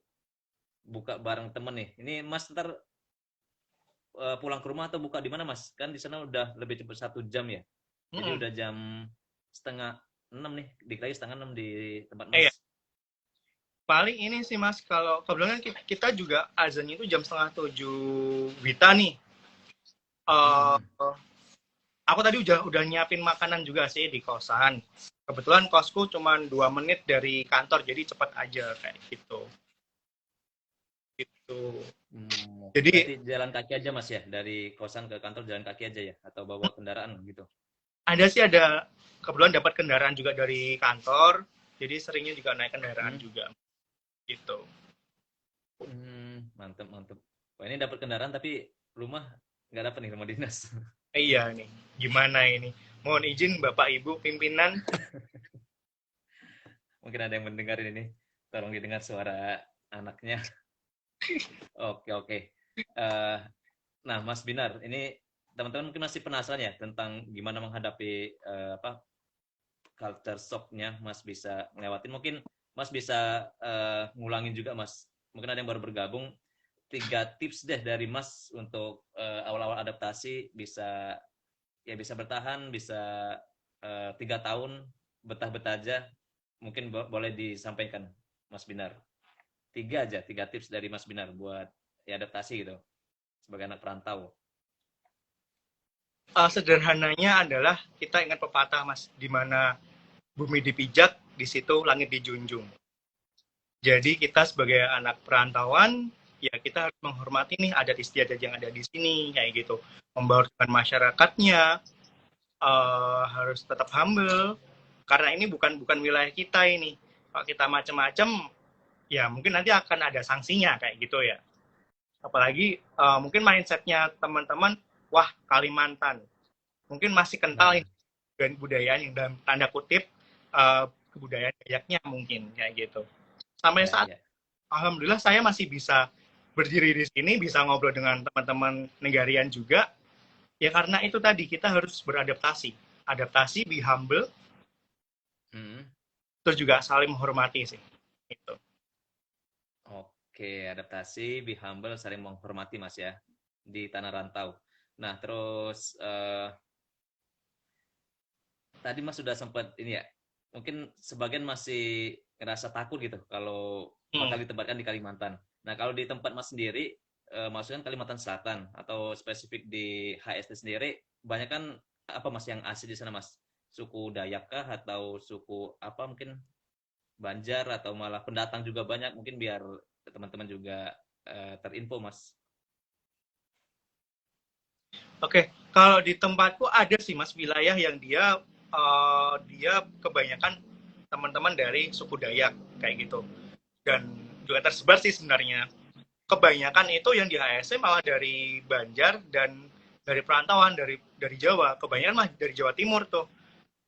Speaker 1: buka bareng temen nih? Ini Mas ntar pulang ke rumah atau buka di mana Mas? Kan di sana udah lebih cepat 1 jam ya. Jadi
Speaker 2: Mm-mm.
Speaker 1: udah jam setengah 6 nih, dikit lagi setengah 6 di tempat
Speaker 2: Iya,
Speaker 1: Mas.
Speaker 2: paling ini sih Mas kalau kebetulan kita juga azannya itu jam setengah 7 Wita nih. Eh,
Speaker 1: Mhm.
Speaker 2: aku tadi udah nyiapin makanan juga sih di kosan. Kebetulan kosku cuma 2 menit dari kantor, jadi cepat aja kayak gitu. Gitu. Jadi
Speaker 1: Berarti jalan kaki aja Mas ya, dari kosan ke kantor jalan kaki aja ya, atau bawa kendaraan gitu.
Speaker 2: Ada sih, ada kebetulan dapat kendaraan juga dari kantor, jadi seringnya juga naik kendaraan juga gitu.
Speaker 1: Mantep mantep. Wah, ini dapat kendaraan tapi rumah nggak dapat nih, rumah dinas.
Speaker 2: Iya nih, gimana ini? Mohon izin Bapak Ibu pimpinan.
Speaker 1: Mungkin ada yang mendengar ini, tolong didengar suara anaknya. Oke oke. Nah Mas Binar, ini teman-teman mungkin masih penasaran ya tentang gimana menghadapi culture shock-nya Mas bisa ngelewatin. Mungkin Mas bisa ngulangin juga Mas. Mungkin ada yang baru bergabung. 3 tips deh dari Mas untuk awal-awal adaptasi bisa bertahan, bisa 3 tahun betah-betah aja. Mungkin boleh disampaikan Mas Binar. 3 tips dari Mas Binar buat adaptasi gitu sebagai anak perantau.
Speaker 2: Sederhananya adalah kita ingat pepatah Mas, di mana bumi dipijak, di situ langit dijunjung. Jadi kita sebagai anak perantauan, ya kita harus menghormati nih adat istiadat yang ada di sini, kayak gitu. Membaurkan masyarakatnya, harus tetap humble, karena ini bukan wilayah kita ini. Kalau kita macam-macam, ya mungkin nanti akan ada sanksinya kayak gitu ya. Apalagi mungkin mindsetnya teman-teman, wah Kalimantan, mungkin masih kental dengan budaya yang dalam tanda kutip kebudayaan Dayaknya mungkin kayak gitu. Sampai saat alhamdulillah saya masih bisa berdiri di sini, bisa ngobrol dengan teman-teman negarian juga. Ya karena itu tadi kita harus beradaptasi, be humble, terus juga saling menghormati sih. Gitu.
Speaker 1: Oke, adaptasi, be humble, saling menghormati Mas ya di tanah rantau. Nah terus tadi Mas sudah sempat ini ya, mungkin sebagian masih ngerasa takut gitu kalau bakal ditempatkan di Kalimantan. Nah kalau di tempat Mas sendiri, maksudnya Kalimantan Selatan atau spesifik di HST sendiri, banyak kan apa Mas yang asli di sana Mas? Suku Dayak kah atau suku apa mungkin Banjar atau malah pendatang juga banyak, mungkin biar teman-teman juga terinfo Mas.
Speaker 2: Oke, kalau di tempatku ada sih Mas wilayah yang dia kebanyakan teman-teman dari suku Dayak kayak gitu, dan juga tersebar sih sebenarnya. Kebanyakan itu yang di HSC malah dari Banjar dan dari perantauan dari Jawa. Kebanyakan mah dari Jawa Timur tuh.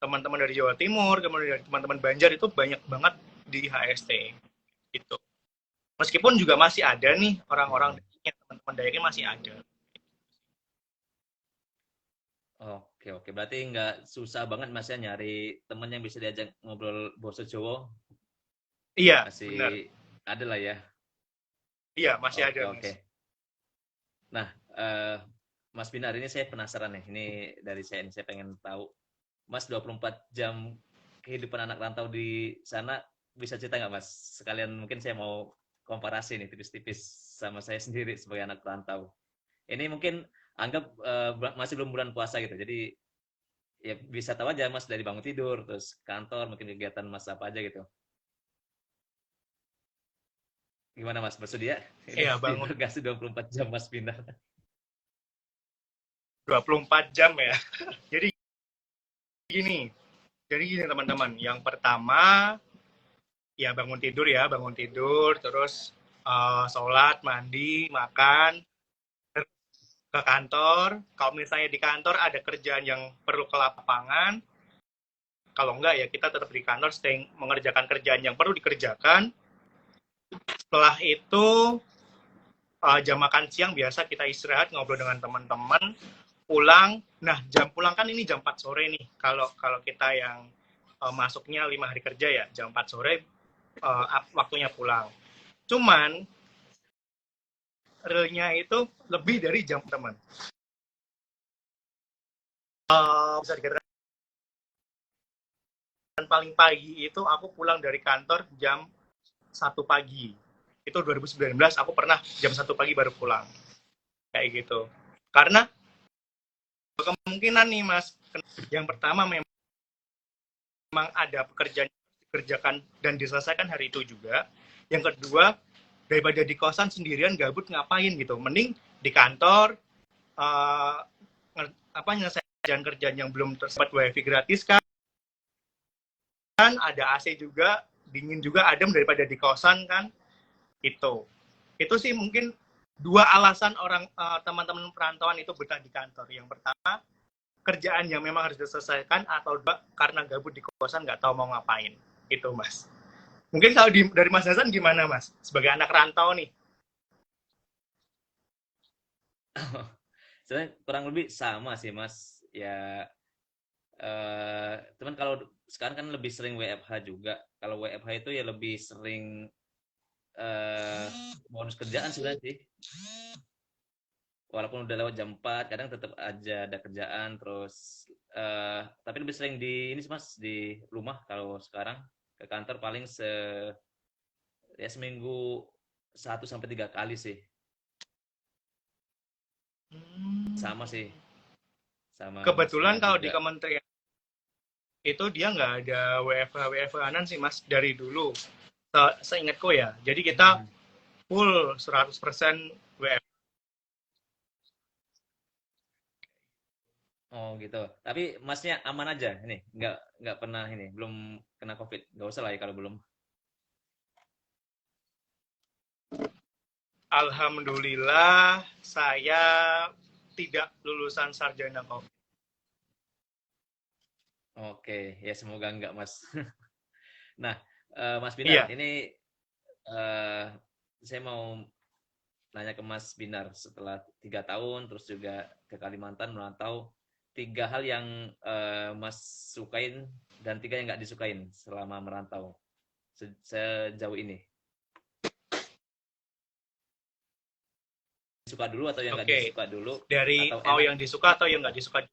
Speaker 2: Teman-teman dari Jawa Timur, kemudian dari teman-teman Banjar itu banyak banget di HST gitu. Meskipun juga masih ada nih orang-orang teman-teman Dayaknya masih ada.
Speaker 1: Oke, berarti nggak susah banget Mas ya nyari temen yang bisa diajak ngobrol bahasa Jawa.
Speaker 2: Iya,
Speaker 1: Masih
Speaker 2: benar.
Speaker 1: ada lah ya.
Speaker 2: Iya, masih ada.
Speaker 1: Oke. Nah, Mas Binar, ini saya penasaran nih. Ini dari saya pengen tahu. Mas 24 jam kehidupan anak rantau di sana, bisa cerita nggak Mas? Sekalian mungkin saya mau komparasi nih tipis-tipis sama saya sendiri sebagai anak rantau. Ini mungkin anggap masih belum bulan puasa gitu. Jadi ya bisa tahu aja Mas dari bangun tidur, terus kantor, mungkin kegiatan Mas apa aja gitu. Gimana Mas, bersedia?
Speaker 2: Iya, bangun.
Speaker 1: Kasih 24 jam Mas Binar.
Speaker 2: 24 jam ya. Jadi gini teman-teman. Yang pertama, ya bangun tidur, terus sholat, mandi, makan, ke kantor. Kalau misalnya di kantor ada kerjaan yang perlu ke lapangan, kalau enggak ya kita tetap di kantor, mengerjakan kerjaan yang perlu dikerjakan. Setelah itu jam makan siang biasa kita istirahat, ngobrol dengan teman-teman, pulang. Nah, jam pulang kan ini jam 4 sore nih. Kalau kita yang masuknya 5 hari kerja ya, jam 4 sore waktunya pulang. Cuman realnya itu lebih dari jam teman. Bisa dikatakan paling pagi itu aku pulang dari kantor jam 1 pagi. Itu 2019 aku pernah jam 1 pagi baru pulang. Kayak gitu. Karena kemungkinan nih Mas, yang pertama memang ada pekerjaan dikerjakan dan diselesaikan hari itu juga. Yang kedua, daripada di kosan sendirian gabut ngapain gitu, mending di kantor nyelesain kerjaan yang belum tersempat wifi gratis kan ada AC juga, dingin juga, adem daripada di kosan kan. Itu sih mungkin dua alasan orang teman-teman perantauan itu betah di kantor. Yang pertama, kerjaan yang memang harus diselesaikan, atau karena gabut di kosan nggak tahu mau ngapain. Itu Mas. Mungkin kalau dari Mas Hasan gimana Mas? Sebagai anak rantau nih.
Speaker 1: Sebenarnya kurang lebih sama sih Mas. Ya, cuman kalau sekarang kan lebih sering WFH juga. Kalau WFH itu ya lebih sering bonus kerjaan sebenarnya sih. Walaupun udah lewat jam 4, kadang tetap aja ada kerjaan. Terus, tapi lebih sering di ini sih Mas, di rumah kalau sekarang. Ke kantor paling ya seminggu 1 sampai 3 kali sih. Sama sih. Sama Mas
Speaker 2: Kebetulan
Speaker 1: Binar
Speaker 2: kalau di
Speaker 1: juga.
Speaker 2: kementerian itu dia nggak ada WFH-WFH-anan sih Mas dari dulu. Seingatku ya. Jadi kita
Speaker 1: Hmm.
Speaker 2: full 100% WFH.
Speaker 1: Oh gitu. Tapi Masnya aman aja ini, nggak pernah ini, belum kena COVID. Nggak usah lah ya kalau belum.
Speaker 2: Alhamdulillah saya tidak lulusan sarjana COVID.
Speaker 1: Oke, ya semoga enggak Mas. Nah, Mas Binar,
Speaker 2: Iya.
Speaker 1: ini saya mau nanya ke Mas Binar setelah 3 tahun, terus juga ke Kalimantan merantau, 3 hal yang Mas sukain dan 3 yang nggak disukain selama merantau sejauh ini. Suka dulu atau yang nggak
Speaker 2: Oke.
Speaker 1: disuka dulu,
Speaker 2: Dari
Speaker 1: atau
Speaker 2: mau
Speaker 1: enak
Speaker 2: yang disuka atau yang nggak disuka.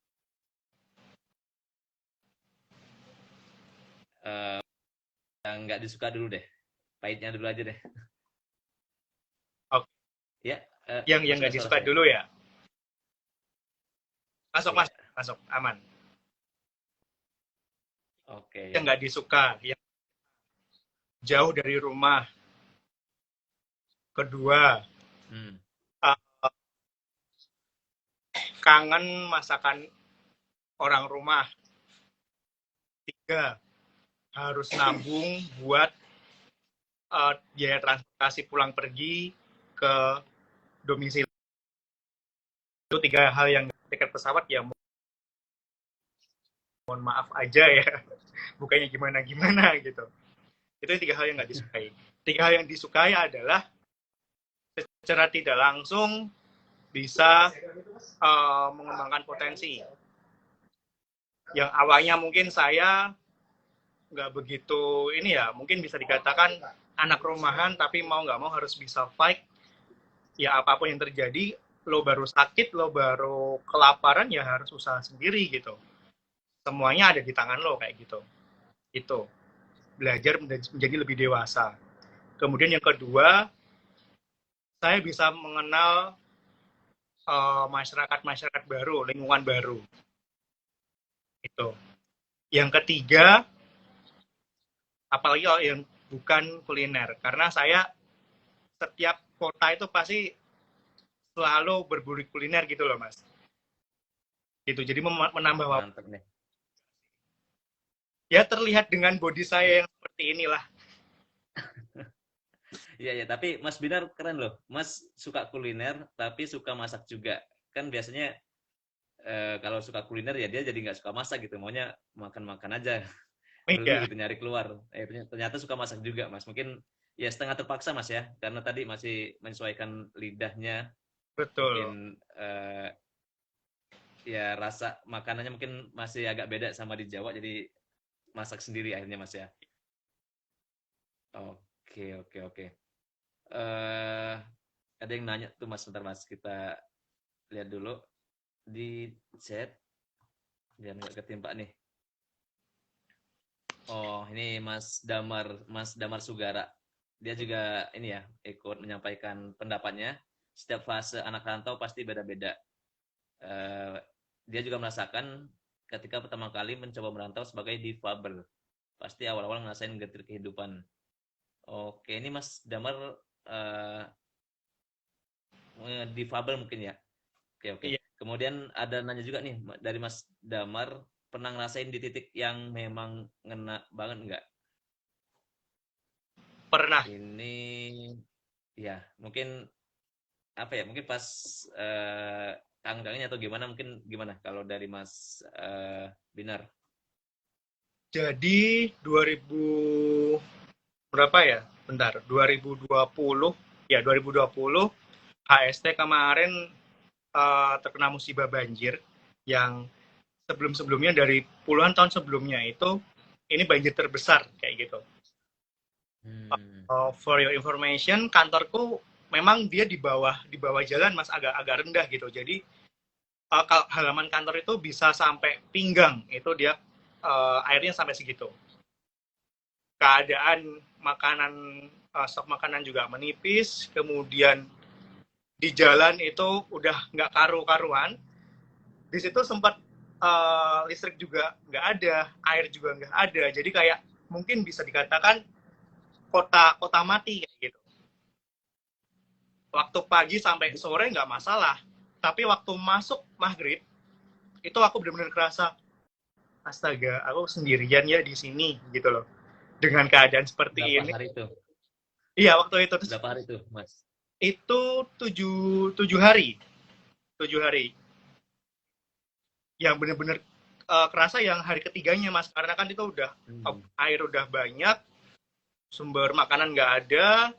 Speaker 1: eh, yang nggak disuka dulu deh, pahitnya dulu aja deh.
Speaker 2: Oke.
Speaker 1: Ya,
Speaker 2: Yang
Speaker 1: masuk
Speaker 2: nggak
Speaker 1: nggak suara
Speaker 2: disuka
Speaker 1: saya?
Speaker 2: dulu ya. Masuk,
Speaker 1: Iya,
Speaker 2: masuk, aman.
Speaker 1: oke
Speaker 2: Yang
Speaker 1: ya.
Speaker 2: nggak disuka, yang jauh dari rumah. Kedua,
Speaker 1: Hmm.
Speaker 2: uh, kangen masakan orang rumah. Tiga, harus nabung buat biaya transportasi pulang pergi ke domisili. Itu 3 hal yang tiket pesawat ya mohon maaf aja ya. Bukannya gimana-gimana gitu. Itu 3 hal yang nggak disukai. 3 hal yang disukai adalah secara tidak langsung bisa mengembangkan potensi. Yang awalnya mungkin saya nggak begitu ini ya, mungkin bisa dikatakan anak rumahan, tapi mau nggak mau harus bisa fight. Ya apapun yang terjadi, lo baru sakit, lo baru kelaparan, ya harus usaha sendiri gitu. Semuanya ada di tangan lo kayak gitu. Itu belajar menjadi lebih dewasa. Kemudian yang kedua, saya bisa mengenal masyarakat-masyarakat baru, lingkungan baru. Itu. Yang ketiga, apalagi kalau yang bukan kuliner, karena saya setiap kota itu pasti selalu berburu kuliner gitu loh Mas. Gitu. Jadi menambah
Speaker 1: Mantep nih.
Speaker 2: ya terlihat dengan body saya yang seperti inilah.
Speaker 1: Iya ya, tapi Mas Binar keren loh. Mas suka kuliner tapi suka masak juga. Kan biasanya kalau suka kuliner ya dia jadi nggak suka masak gitu, maunya makan-makan aja dulu
Speaker 2: Iya,
Speaker 1: gitu nyari keluar. Ternyata suka masak juga Mas. Mungkin ya setengah terpaksa Mas ya, karena tadi masih menyesuaikan lidahnya.
Speaker 2: betul.
Speaker 1: Mungkin ya rasa makanannya mungkin masih agak beda sama di Jawa, jadi masak sendiri akhirnya Mas ya. Oke, oke, oke. eh ada yang nanya tuh Mas, bentar Mas, kita lihat dulu di chat biar nggak ketimpa nih. Oh, ini Mas Damar Sugara. Dia juga ini ya ikut menyampaikan pendapatnya. Setiap fase anak rantau pasti beda-beda. Eh, dia juga merasakan ketika pertama kali mencoba merantau sebagai difabel. Pasti awal-awal ngerasain getir kehidupan. Oke, ini Mas Damar eh, difabel mungkin ya. Oke, oke.
Speaker 2: Iya.
Speaker 1: Kemudian ada nanya juga nih dari Mas Damar, pernah ngerasain di titik yang memang ngena banget nggak?
Speaker 2: Pernah.
Speaker 1: Ini ya mungkin apa ya? Mungkin pas tanggalnya atau gimana? Mungkin gimana kalau dari Mas Binar?
Speaker 2: Jadi 2000 berapa ya? Bentar, 2020 ya 2020 HST kemarin terkena musibah banjir yang sebelum-sebelumnya dari puluhan tahun sebelumnya itu ini banjir terbesar kayak gitu.
Speaker 1: Hmm.
Speaker 2: For your information, kantorku memang dia di bawah jalan Mas, agak rendah gitu. Jadi halaman kantor itu bisa sampai pinggang, itu dia airnya sampai segitu. Keadaan makanan stok makanan juga menipis, kemudian di jalan itu udah nggak karu-karuan. Di situ sempat listrik juga nggak ada, air juga nggak ada. Jadi kayak mungkin bisa dikatakan kota kota mati kayak gitu. Waktu pagi sampai sore nggak masalah, tapi waktu masuk maghrib itu aku benar-benar kerasa, astaga, aku sendirian ya di sini gitu loh, dengan keadaan seperti
Speaker 1: Berapa
Speaker 2: ini.
Speaker 1: hari itu?
Speaker 2: Iya, waktu itu terus
Speaker 1: Berapa hari itu, Mas?
Speaker 2: itu tujuh tujuh hari, 7 hari yang benar-benar kerasa yang hari ketiganya Mas, karena kan itu udah
Speaker 1: Hmm.
Speaker 2: air udah banyak, sumber makanan nggak ada,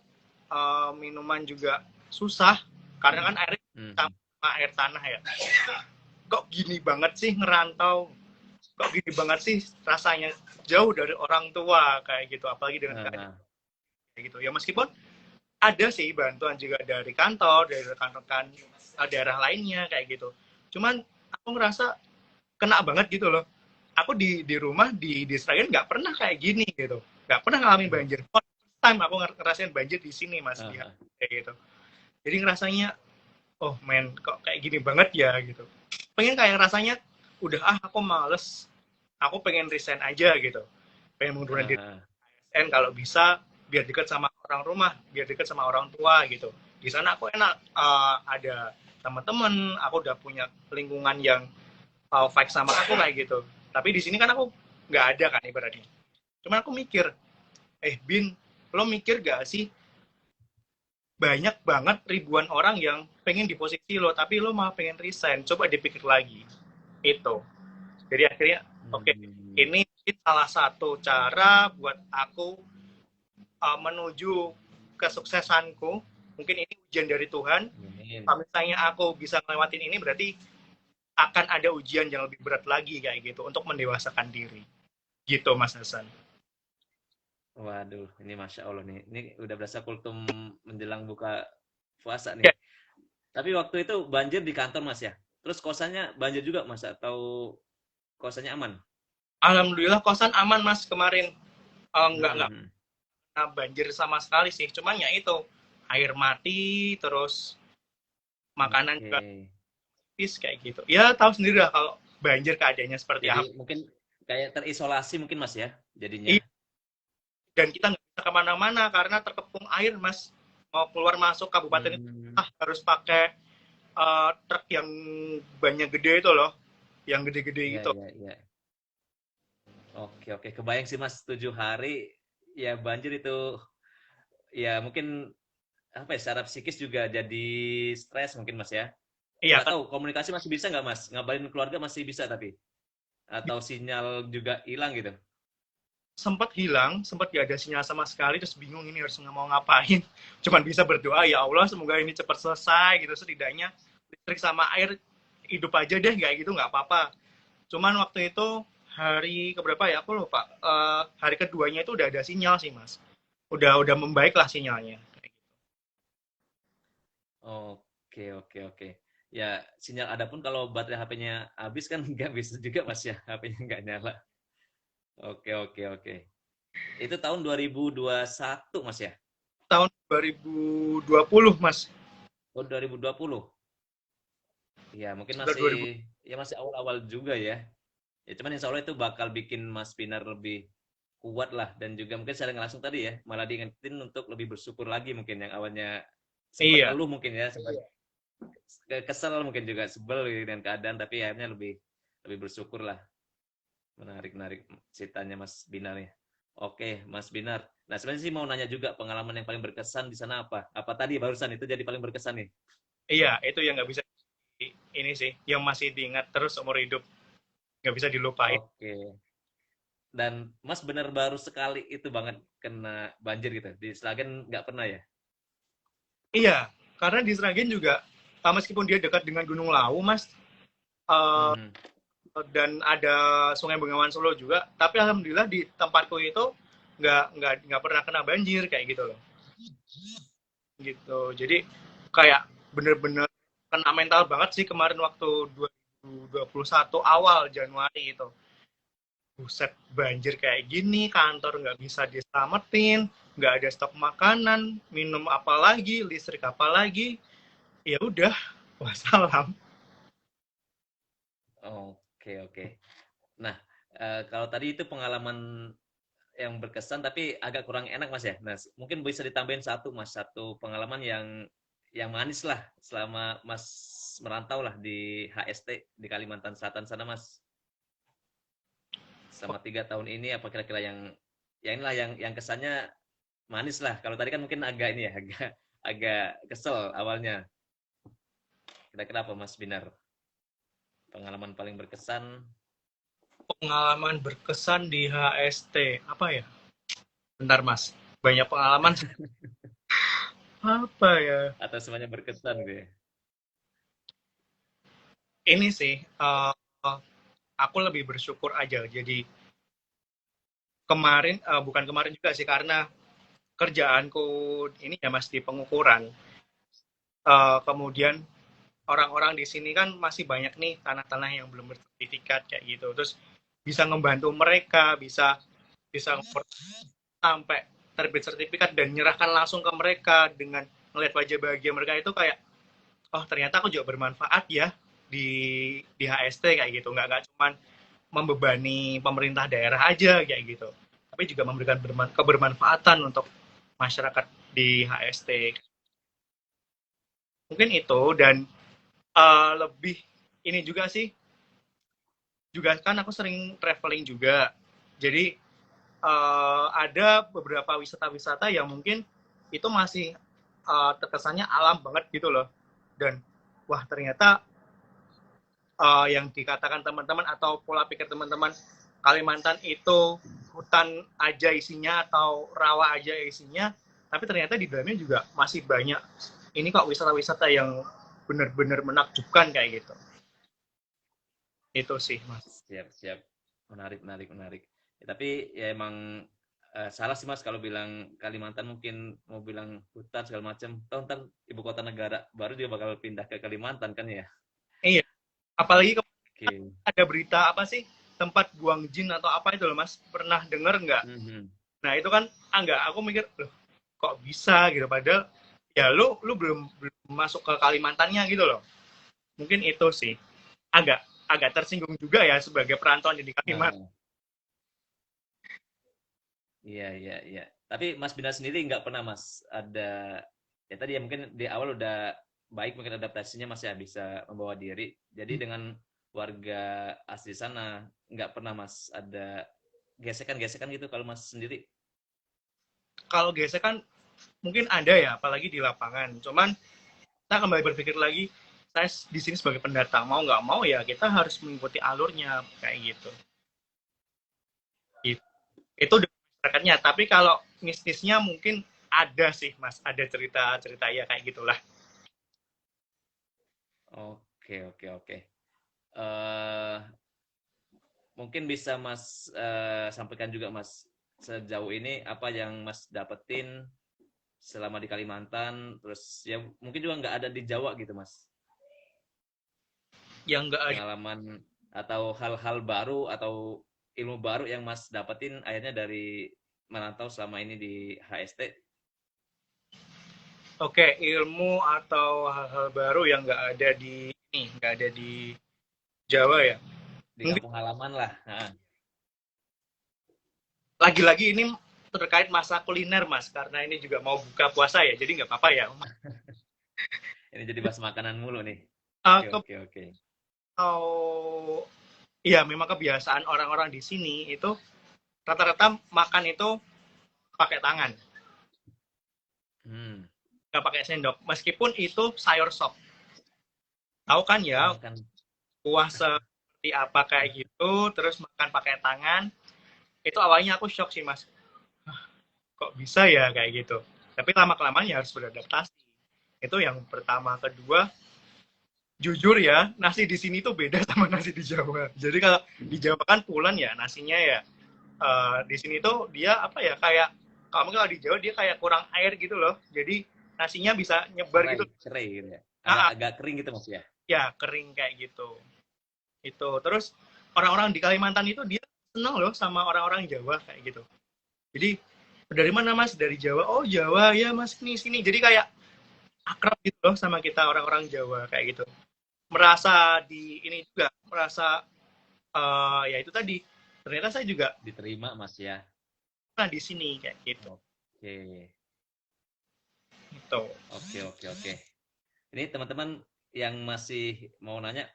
Speaker 2: minuman juga susah karena kan air
Speaker 1: Hmm.
Speaker 2: sama air tanah ya. Kok gini banget sih ngerantau, kok gini banget sih rasanya jauh dari orang tua kayak gitu, apalagi dengan keadaan
Speaker 1: Ah,
Speaker 2: kayak gitu ya. Meskipun ada sih bantuan juga dari kantor, dari rekan-rekan daerah lainnya kayak gitu, cuman aku ngerasa kena banget gitu loh. Aku di rumah di Israel nggak pernah kayak gini gitu, nggak pernah ngalamin
Speaker 1: hmm.
Speaker 2: banjir. First time aku ngerasain banjir di sini Mas, di
Speaker 1: Ah,
Speaker 2: kayak gitu. Jadi ngerasanya, oh men, kok kayak gini banget ya gitu. Pengen kayak rasanya udah aku males, aku pengen resign aja gitu, pengen mengundurkan diri
Speaker 1: ah.
Speaker 2: ASN kalau bisa, biar dekat sama orang rumah, biar dekat sama orang tua gitu. Di sana aku enak, ada teman-teman, aku udah punya lingkungan yang fight sama aku kayak gitu. Tapi di sini kan aku nggak ada kan ibaratnya. Cuman aku mikir, Bin, lo mikir gak sih banyak banget ribuan orang yang pengen di posisi lo, tapi lo malah pengen resign. Coba dipikir lagi. Itu. Jadi akhirnya, oke,
Speaker 1: Hmm.
Speaker 2: ini salah satu cara buat aku menuju kesuksesanku. Mungkin ini ujian dari Tuhan.
Speaker 1: Amin.
Speaker 2: Kalau misalnya aku bisa ngelewatin ini, berarti akan ada ujian yang lebih berat lagi kayak gitu untuk mendewasakan diri. Gitu, Mas Hasan.
Speaker 1: Waduh, ini Masya Allah nih. Ini udah berasa kultum menjelang buka puasa nih.
Speaker 2: Ya,
Speaker 1: Tapi waktu itu banjir di kantor Mas ya? Terus kosannya banjir juga Mas? Atau kosannya aman?
Speaker 2: alhamdulillah kosan aman Mas kemarin. Nggak
Speaker 1: Hmm.
Speaker 2: banjir sama sekali sih. Cuman ya itu, air mati, terus makanan juga
Speaker 1: Oke.
Speaker 2: habis kayak gitu. Ya tahu sendiri lah kalau banjir keadaannya seperti
Speaker 1: Jadi
Speaker 2: apa.
Speaker 1: mungkin kayak terisolasi mungkin Mas ya jadinya.
Speaker 2: Iya, dan kita nggak bisa kemana-mana karena terkepung air Mas. Mau keluar masuk kabupaten itu
Speaker 1: Hmm.
Speaker 2: harus pakai truk yang banyak gede itu loh, yang gede-gede
Speaker 1: Iya,
Speaker 2: gitu.
Speaker 1: iya, iya. Oke, oke. Kebayang sih Mas, 7 hari ya banjir itu ya mungkin apa ya secara psikis juga jadi stres mungkin Mas ya.
Speaker 2: Iya
Speaker 1: Nggak
Speaker 2: kan,
Speaker 1: tahu komunikasi masih bisa nggak Mas? Ngabarin keluarga masih bisa tapi atau sinyal juga hilang gitu.
Speaker 2: sempat hilang, sempat gak ada sinyal sama sekali, terus bingung ini harus mau ngapain. Cuman bisa berdoa, ya Allah semoga ini cepat selesai gitu, setidaknya listrik sama air hidup aja deh, kayak gitu nggak apa-apa. Cuman waktu itu hari keberapa ya aku lupa. Hari keduanya itu udah ada sinyal sih Mas. Udah membaik lah sinyalnya.
Speaker 1: Oke, oke, oke. Ya, sinyal ada pun kalau baterai HP-nya habis kan nggak bisa juga Mas ya, HP-nya nggak nyala. Oke, oke, oke. Itu tahun 2021 Mas ya?
Speaker 2: Tahun 2020 Mas.
Speaker 1: Oh, 2020. Ya, mungkin
Speaker 2: Sekitar
Speaker 1: masih
Speaker 2: 2000.
Speaker 1: ya masih awal-awal juga ya. Ya, cuman insya Allah itu bakal bikin Mas Pinar lebih kuat lah dan juga mungkin secara nggak langsung tadi ya malah diingetin untuk lebih bersyukur lagi mungkin yang awalnya sempat
Speaker 2: Iya.
Speaker 1: ngeluh mungkin ya sempat. kesel mungkin juga sebel gitu dengan keadaan, tapi akhirnya lebih lebih bersyukur lah. Menarik ceritanya Mas Binar ya. Oke, Mas Binar. Nah, sebenarnya sih mau nanya juga pengalaman yang paling berkesan di sana apa? Apa tadi barusan itu jadi paling berkesan nih?
Speaker 2: Iya, itu yang nggak bisa ini sih, yang masih diingat terus seumur hidup, nggak bisa dilupain.
Speaker 1: Oke. Dan Mas benar baru sekali itu banget kena banjir gitu. Di Sragen nggak pernah ya?
Speaker 2: Iya, karena di Sragen juga, meskipun dia dekat dengan Gunung Lawu, Mas, eh,
Speaker 1: Mhm.
Speaker 2: dan ada Sungai Bengawan Solo juga, tapi alhamdulillah di tempatku itu nggak pernah kena banjir kayak gitu loh. Gitu. Jadi kayak bener-bener kena mental banget sih kemarin waktu 2021 awal Januari itu. Buset, banjir kayak gini, kantor nggak bisa diselamatin, nggak ada stok makanan, minum apa lagi, listrik apa lagi, ya udah, wassalam.
Speaker 1: Oke, oke. Nah, kalau tadi itu pengalaman yang berkesan tapi agak kurang enak Mas ya. Nah, mungkin bisa ditambahin satu Mas, satu pengalaman yang manis lah selama Mas merantau lah di HST di Kalimantan Selatan sana Mas. Selama 3 tahun ini apa kira-kira yang inilah yang kesannya manis lah. Kalau tadi kan mungkin agak ini ya, agak agak kesel awalnya. Kira-kira apa Mas Binar? Pengalaman paling berkesan
Speaker 2: Pengalaman berkesan di HST, apa ya? Bentar mas, banyak pengalaman, apa ya?
Speaker 1: atau semuanya berkesan gitu ya?
Speaker 2: Ini sih, aku lebih bersyukur aja. Jadi kemarin, bukan kemarin juga sih, karena kerjaanku ini ya mas di pengukuran. Kemudian orang-orang di sini kan masih banyak nih tanah-tanah yang belum bersertifikat kayak gitu. Terus bisa membantu mereka, bisa bisa sampai terbit sertifikat dan nyerahkan langsung ke mereka dengan melihat wajah bahagia mereka itu kayak, oh ternyata aku juga bermanfaat ya di HST kayak gitu. Nggak cuman membebani pemerintah daerah aja kayak gitu, tapi juga memberikan kebermanfaatan untuk masyarakat di HST. Mungkin itu, dan lebih ini juga sih, juga kan aku sering traveling juga. Jadi ada beberapa wisata-wisata yang mungkin itu masih terkesannya alam banget gitu loh. Dan wah ternyata yang dikatakan teman-teman atau pola pikir teman-teman Kalimantan itu hutan aja isinya atau rawa aja isinya, tapi ternyata di dalamnya juga masih banyak ini kok wisata-wisata yang benar-benar menakjubkan kayak gitu. Itu sih, Mas.
Speaker 1: Siap, siap. Menarik. Ya, tapi ya emang salah sih Mas kalau bilang Kalimantan mungkin mau bilang hutan segala macam. Tahu ntar ibu kota negara baru dia bakal pindah ke Kalimantan kan ya.
Speaker 2: Iya, apalagi
Speaker 1: Oke.
Speaker 2: ada berita apa sih tempat buang jin atau apa itu loh Mas, pernah denger nggak?
Speaker 1: Mhm.
Speaker 2: Nah itu kan enggak, aku mikir loh kok bisa gitu, padahal ya lu belum masuk ke Kalimantannya gitu loh. Mungkin itu sih agak agak tersinggung juga ya sebagai perantauan di Kalimantan.
Speaker 1: Nah, iya. Tapi Mas Bina sendiri nggak pernah Mas ada ya tadi ya mungkin di awal udah baik mungkin adaptasinya Mas ya bisa membawa diri. Jadi dengan warga asli sana nggak pernah Mas ada gesekan-gesekan gitu kalau Mas sendiri.
Speaker 2: Kalau geser kan mungkin ada ya, apalagi di lapangan. Cuman kita kembali berpikir lagi, saya di sini sebagai pendatang mau nggak mau ya kita harus mengikuti alurnya kayak gitu. Itu masyarakatnya. Tapi kalau mistisnya mungkin ada sih mas, ada cerita-cerita ya kayak gitulah.
Speaker 1: Oke. Eh mungkin bisa Mas sampaikan juga Mas sejauh ini apa yang Mas dapetin selama di Kalimantan, terus ya mungkin juga nggak ada di Jawa gitu Mas.
Speaker 2: Yang nggak ada.
Speaker 1: Pengalaman atau hal-hal baru atau ilmu baru yang Mas dapetin akhirnya dari merantau selama ini di HST
Speaker 2: Oke, ilmu atau hal-hal baru yang nggak ada di ini, nggak ada di Jawa ya.
Speaker 1: di
Speaker 2: Mungkin
Speaker 1: kampung halaman lah. Nah,
Speaker 2: lagi-lagi ini terkait masa kuliner mas, karena ini juga mau buka puasa ya, jadi nggak apa-apa ya.
Speaker 1: Ini jadi bahas makanan mulu nih.
Speaker 2: Uh,
Speaker 1: Oke,
Speaker 2: ke,
Speaker 1: oke, oke.
Speaker 2: oh, ya memang kebiasaan orang-orang di sini itu rata-rata makan itu pakai tangan,
Speaker 1: Hmm,
Speaker 2: nggak pakai sendok. Meskipun itu sayur sop. Tahu kan ya,
Speaker 1: makan.
Speaker 2: kuah seperti apa kayak gitu, terus makan pakai tangan. Itu awalnya aku shock sih mas, kok bisa ya kayak gitu. Tapi lama-kelamaan ya harus beradaptasi. Itu yang pertama. Kedua, jujur ya, nasi di sini tuh beda sama nasi di Jawa. Jadi kalau di Jawa kan pulen ya, nasinya ya. Di sini tuh dia apa ya, kayak, kalau di Jawa dia kayak kurang air gitu loh. Jadi nasinya bisa nyebar
Speaker 1: Cerai,
Speaker 2: gitu.
Speaker 1: cerai gitu ya. Agak
Speaker 2: Ah,
Speaker 1: agak kering gitu Mas ya.
Speaker 2: ya kering kayak gitu. Itu. Terus orang-orang di Kalimantan itu dia seneng loh sama orang-orang Jawa kayak gitu. Jadi dari mana mas? Dari Jawa. Oh Jawa ya mas, sini sini. Jadi kayak akrab gitu loh sama kita orang-orang Jawa kayak gitu. Merasa di ini juga, merasa ya itu tadi. Ternyata saya juga
Speaker 1: Diterima Mas ya.
Speaker 2: pernah di sini kayak gitu.
Speaker 1: Oke.
Speaker 2: Gitu.
Speaker 1: Oke, oke, oke. Ini teman-teman yang masih mau nanya,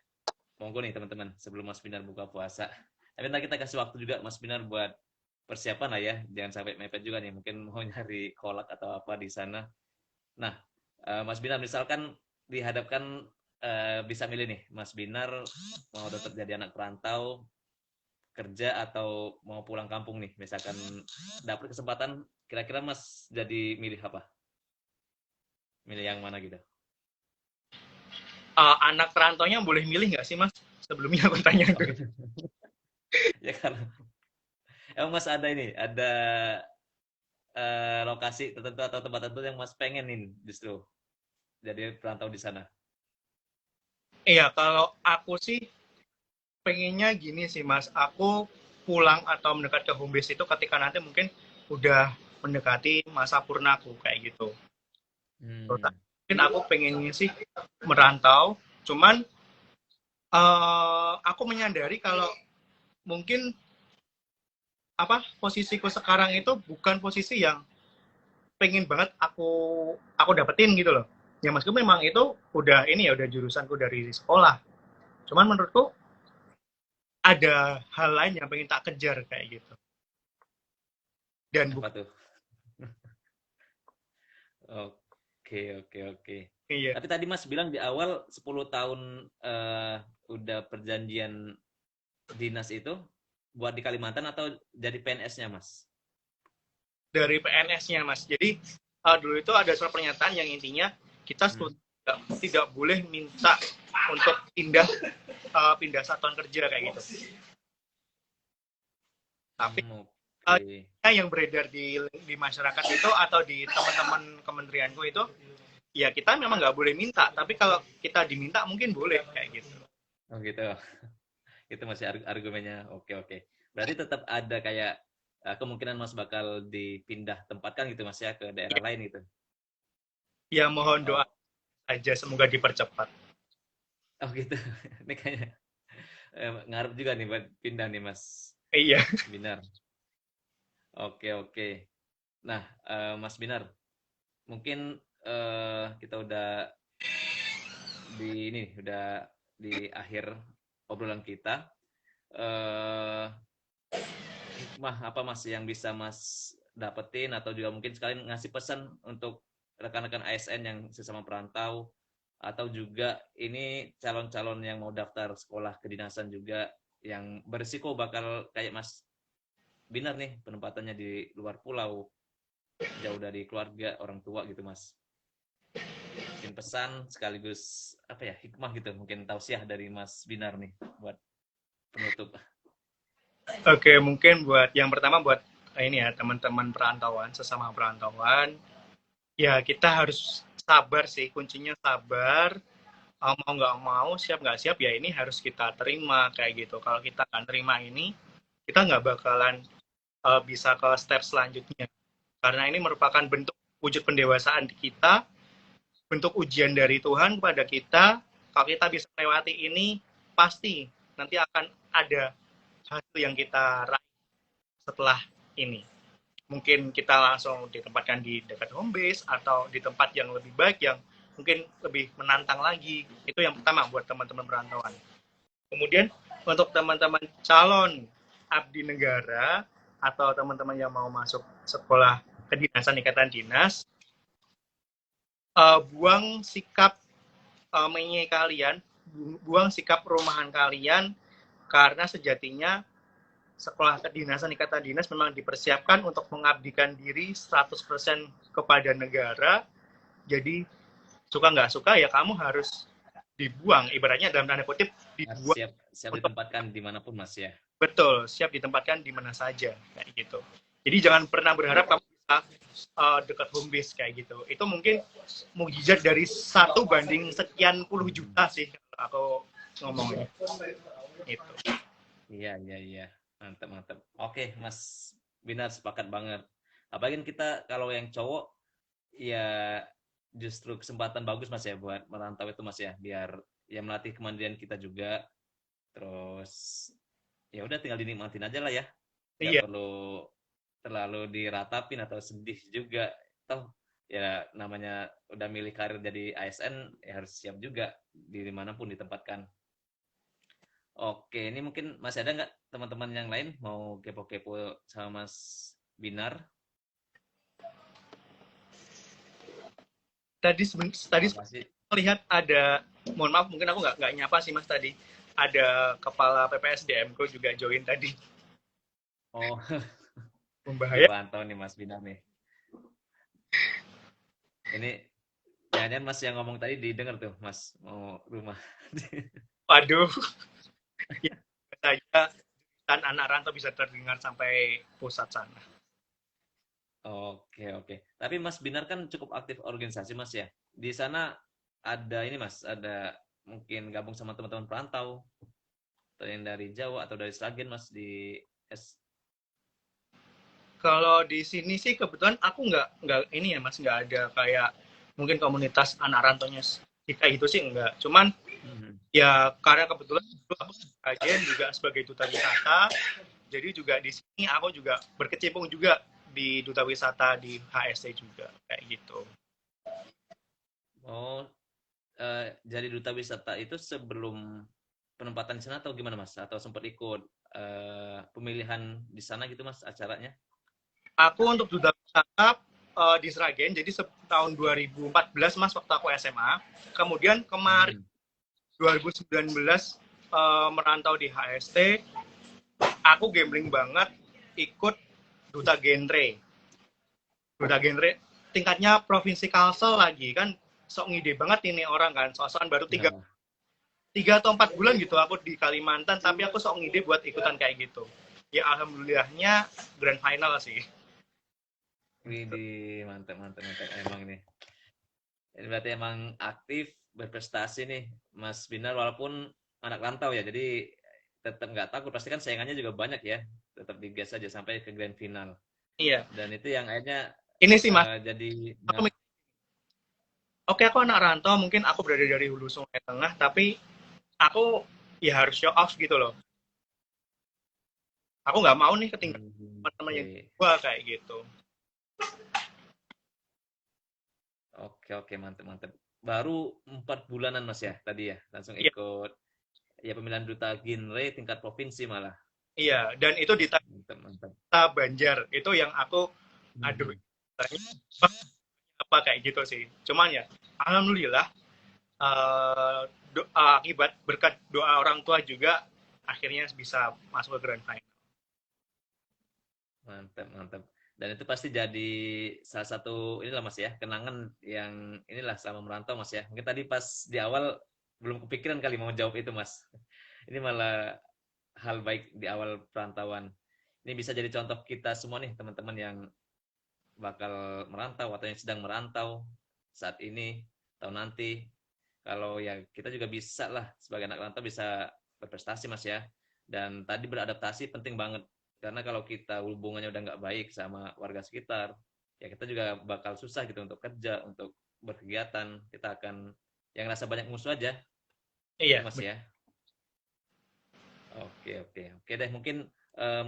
Speaker 1: monggo nih teman-teman sebelum Mas Binar buka puasa. Tapi nanti kita kasih waktu juga Mas Binar buat persiapan lah ya. Jangan sampai mepet juga nih. Mungkin mau nyari kolak atau apa di sana. Nah, Mas Binar misalkan dihadapkan bisa milih nih, Mas Binar mau tetap jadi anak perantau, kerja atau mau pulang kampung nih. Misalkan dapat kesempatan, kira-kira Mas jadi milih apa? Milih yang mana gitu?
Speaker 2: Anak perantaunya boleh milih nggak sih mas? Sebelumnya aku tanya
Speaker 1: Oh,
Speaker 2: dulu.
Speaker 1: gitu. Ya kan. Emang Mas ada ini, ada lokasi tertentu atau tempat tertentu yang Mas pengenin justru jadi perantau di sana.
Speaker 2: Iya, kalau aku sih pengennya gini sih mas. Aku pulang atau mendekat ke home base itu ketika nanti mungkin udah mendekati masa purnaku kayak gitu.
Speaker 1: Hmm.
Speaker 2: Mungkin aku pengennya sih merantau, cuman aku menyadari kalau mungkin apa posisiku sekarang itu bukan posisi yang pengen banget aku dapetin gitu loh. Ya meskipun memang itu udah ini ya udah jurusanku dari sekolah. Cuman menurutku ada hal lain yang pengen tak kejar kayak gitu. Dan
Speaker 1: Apa
Speaker 2: bukan
Speaker 1: tuh? Oke, oke, oke.
Speaker 2: iya
Speaker 1: Tapi tadi Mas bilang di awal 10 tahun udah perjanjian dinas itu buat di Kalimantan atau jadi PNS-nya, Mas?
Speaker 2: dari PNS-nya Mas. Jadi dulu itu ada surat pernyataan yang intinya kita
Speaker 1: Hmm.
Speaker 2: tidak boleh minta untuk pindah satuan kerja kayak gitu. Tapi
Speaker 1: Oke.
Speaker 2: yang beredar di masyarakat itu atau di teman-teman kementerianku itu ya kita memang nggak boleh minta, tapi kalau kita diminta mungkin boleh kayak gitu.
Speaker 1: Oh gitu. Itu masih argumennya. Oke, oke. Berarti tetap ada kayak kemungkinan Mas bakal dipindah tempatkan gitu Mas ya ke daerah lain gitu.
Speaker 2: Ya mohon doa
Speaker 1: Oh,
Speaker 2: aja semoga dipercepat.
Speaker 1: oh gitu. Ini kayaknya ngarep juga nih buat pindah nih Mas
Speaker 2: Iya.
Speaker 1: Binar. Oke, oke. Nah, Mas Binar, mungkin kita udah di ini udah di akhir obrolan kita. Eh, Hikmah apa Mas yang bisa Mas dapetin atau juga mungkin sekalian ngasih pesan untuk rekan-rekan ASN yang sesama perantau atau juga ini calon-calon yang mau daftar sekolah kedinasan juga yang berisiko bakal kayak Mas Binar nih penempatannya di luar pulau jauh dari keluarga orang tua gitu Mas. Mungkin pesan sekaligus apa ya hikmah gitu mungkin tausiah dari Mas Binar nih buat penutup.
Speaker 2: Oke, mungkin buat yang pertama buat ini ya teman-teman perantauan, sesama perantauan, ya kita harus sabar sih, kuncinya sabar. Mau nggak mau, siap nggak siap ya ini harus kita terima kayak gitu. Kalau kita nggak terima ini, kita nggak bakalan bisa ke step selanjutnya. Karena ini merupakan bentuk wujud pendewasaan di kita, bentuk ujian dari Tuhan kepada kita. Kalau kita bisa melewati ini, pasti nanti akan ada hasil yang kita raih setelah ini. Mungkin kita langsung ditempatkan di dekat home base atau di tempat yang lebih baik yang mungkin lebih menantang lagi. Itu yang pertama buat teman-teman perantauan. Kemudian untuk teman-teman calon abdi negara atau teman-teman yang mau masuk sekolah kedinasan ikatan dinas, buang sikap menye kalian, buang sikap rumahan kalian, karena sejatinya sekolah kedinasan ikatan dinas memang dipersiapkan untuk mengabdikan diri 100% kepada negara. Jadi suka nggak suka ya kamu harus dibuang, ibaratnya dalam tanda kutip dibuang
Speaker 1: Siap siap
Speaker 2: untuk
Speaker 1: ditempatkan dimanapun mas ya.
Speaker 2: betul siap ditempatkan di mana saja kayak gitu. Jadi jangan pernah berharap kamu bisa dekat home base kayak gitu. Itu mungkin mukjizat dari 1 banding sekian puluh juta sih aku ngomongnya. Itu.
Speaker 1: Iya, mantap mantap. Oke mas Binar, sepakat banget. Apalagi kita kalau yang cowok ya justru kesempatan bagus mas ya buat merantau itu mas ya, biar ya melatih kemandirian kita juga. Terus ya udah tinggal dinikmatin aja lah ya, nggak
Speaker 2: Iya,
Speaker 1: perlu terlalu diratapin atau sedih juga. Toh ya namanya udah milih karir jadi ASN ya harus siap juga di dimanapun ditempatkan. Oke, ini mungkin masih ada nggak teman-teman yang lain mau kepo-kepo sama Mas Binar?
Speaker 2: tadi
Speaker 1: Apa sih?
Speaker 2: melihat ada, mohon maaf mungkin aku nggak nyapa sih mas tadi, ada kepala PPSDM ku juga join tadi.
Speaker 1: Oh,
Speaker 2: Membahaya.
Speaker 1: dipantau nih Mas Binar nih. Ini jangan Mas yang ngomong tadi didengar tuh Mas mau rumah.
Speaker 2: Waduh, ya, saya dan anak rantau bisa terdengar sampai pusat sana.
Speaker 1: Oke. Tapi Mas Binar kan cukup aktif organisasi Mas ya. Di sana ada ini Mas, ada mungkin gabung sama teman-teman perantau atau yang dari Jawa atau dari Sragen Mas di S.
Speaker 2: Kalau di sini sih kebetulan aku nggak ini ya mas, nggak ada kayak mungkin komunitas anak rantaunya kayak gitu sih enggak. Cuman
Speaker 1: Mhm.
Speaker 2: ya karena kebetulan dulu aku kajian juga sebagai duta wisata, jadi juga di sini aku juga berkecimpung juga di duta wisata di HSC juga kayak gitu.
Speaker 1: Oh, jadi duta wisata itu sebelum penempatan di sana atau gimana Mas? Atau sempat ikut pemilihan di sana gitu Mas acaranya?
Speaker 2: Aku untuk duta wisata di Sragen, jadi tahun 2014 mas waktu aku SMA. Kemudian kemarin
Speaker 1: Hmm.
Speaker 2: 2019 merantau di HST, aku gambling banget ikut duta genre. Duta genre tingkatnya provinsi Kalsel lagi kan, sok ngide banget ini orang kan, soal baru tiga
Speaker 1: Nah,
Speaker 2: tiga atau 4 bulan gitu aku di Kalimantan, tapi aku sok ngide buat ikutan kayak gitu. Ya alhamdulillahnya grand final sih.
Speaker 1: widih, mantap emang nih. Ini berarti emang aktif, berprestasi nih Mas Binar walaupun anak rantau ya. Jadi tetap nggak takut. Pasti kan saingannya juga banyak ya. Tetap digas saja sampai ke grand final.
Speaker 2: Iya.
Speaker 1: Dan itu yang akhirnya
Speaker 2: Ini sih mas,
Speaker 1: jadi
Speaker 2: aku oke aku anak rantau, mungkin aku berada dari hulu sungai tengah, tapi aku ya harus show off gitu loh. Aku nggak mau nih ketinggalan teman-teman yang
Speaker 1: oke.
Speaker 2: gua kayak gitu.
Speaker 1: Oke, mantap. Baru 4 bulanan Mas ya tadi ya, langsung
Speaker 2: Iya,
Speaker 1: ikut ya pemilihan duta genre tingkat provinsi malah.
Speaker 2: iya. Dan itu di
Speaker 1: Mantap.
Speaker 2: Banjar. Itu yang aku aduh
Speaker 1: Mhm.
Speaker 2: apa kayak gitu sih. Cuman ya, alhamdulillah akibat berkat doa orang tua juga akhirnya bisa masuk ke grand final.
Speaker 1: Mantap. Dan itu pasti jadi salah satu inilah Mas ya, kenangan yang inilah selama merantau Mas ya. Mungkin tadi pas di awal belum kepikiran kali mau jawab itu Mas. Ini malah hal baik di awal perantauan. Ini bisa jadi contoh kita semua nih teman-teman yang bakal merantau atau yang sedang merantau saat ini atau nanti. Kalau ya kita juga bisa lah sebagai anak rantau bisa berprestasi Mas ya. Dan tadi beradaptasi penting banget karena kalau kita hubungannya udah nggak baik sama warga sekitar, ya kita juga bakal susah gitu untuk kerja, untuk berkegiatan. Kita akan yang rasa banyak musuh aja, itu
Speaker 2: Iya,
Speaker 1: Mas ya. Oke deh. Mungkin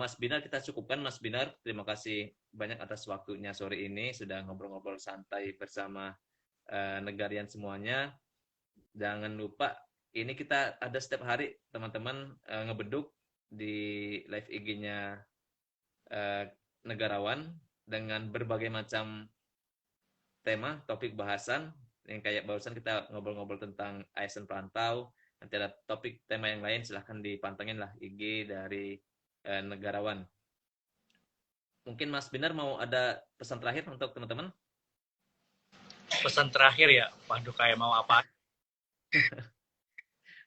Speaker 1: Mas Binar kita cukupkan Mas Binar. Terima kasih banyak atas waktunya sore ini sudah ngobrol-ngobrol santai bersama negarian semuanya. Jangan lupa ini kita ada setiap hari teman-teman ngebeduk di live IG-nya negarawan dengan berbagai macam tema, topik bahasan yang kayak barusan kita ngobrol-ngobrol tentang ASN perantau. Nanti ada topik tema yang lain, silahkan dipantengin lah IG dari negarawan. Mungkin Mas Binar mau ada pesan terakhir untuk teman-teman?
Speaker 2: Pesan terakhir ya, waduh kayak mau apa?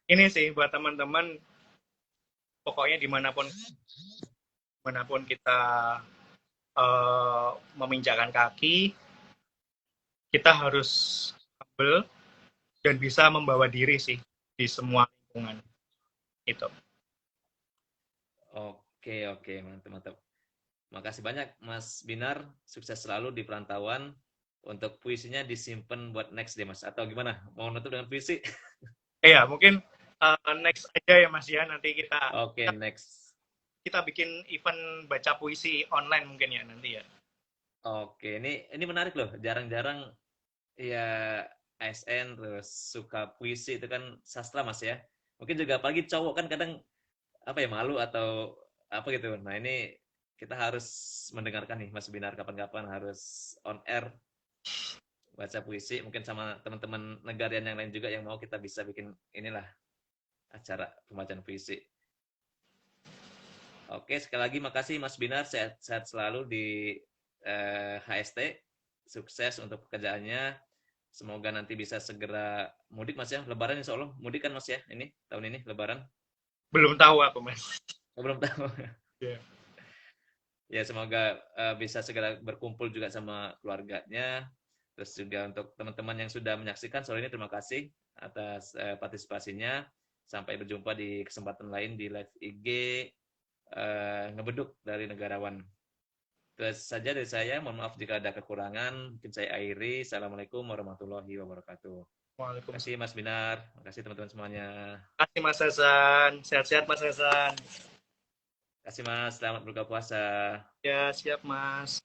Speaker 2: Ini sih buat teman-teman, pokoknya dimanapun kita meminjakan kaki, kita harus humble dan bisa membawa diri sih di semua lingkungan itu.
Speaker 1: Oke, mantap. Makasih banyak Mas Binar, sukses selalu di perantauan. Untuk puisinya disimpan buat next deh Mas, atau gimana? Mau nutup dengan puisi?
Speaker 2: Iya, mungkin next aja ya Mas ya, nanti
Speaker 1: Oke, next.
Speaker 2: kita bikin event baca puisi online mungkin ya nanti ya.
Speaker 1: Oke, ini menarik loh. Jarang-jarang ya ASN terus suka puisi, itu kan sastra Mas ya. Mungkin juga apalagi cowok kan kadang apa ya, malu atau apa gitu. Nah, ini kita harus mendengarkan nih Mas Binar, kapan-kapan harus on air baca puisi, mungkin sama teman-teman negarian yang lain juga yang mau, kita bisa bikin inilah acara pembacaan puisi. Oke, sekali lagi makasih Mas Binar, sehat selalu di HST, sukses untuk pekerjaannya. Semoga nanti bisa segera mudik Mas ya, Lebaran insya Allah. Mudik kan Mas ya, ini tahun ini Lebaran?
Speaker 2: Belum tahu aku Mas.
Speaker 1: Oh, belum tahu.
Speaker 2: Yeah.
Speaker 1: Ya semoga bisa segera berkumpul juga sama keluarganya. Terus juga untuk teman-teman yang sudah menyaksikan sore ini, terima kasih atas partisipasinya. Sampai berjumpa di kesempatan lain di live IG Ngebeduk dari Negarawan. Itu saja dari saya. Mohon maaf jika ada kekurangan. Mungkin saya akhiri. Assalamualaikum warahmatullahi wabarakatuh. Terima kasih Mas Binar. Terima kasih teman-teman semuanya.
Speaker 2: Terima kasih Mas Hasan. Sehat-sehat Mas Hasan.
Speaker 1: Terima kasih Mas. Selamat berbuka puasa.
Speaker 2: Ya, siap Mas.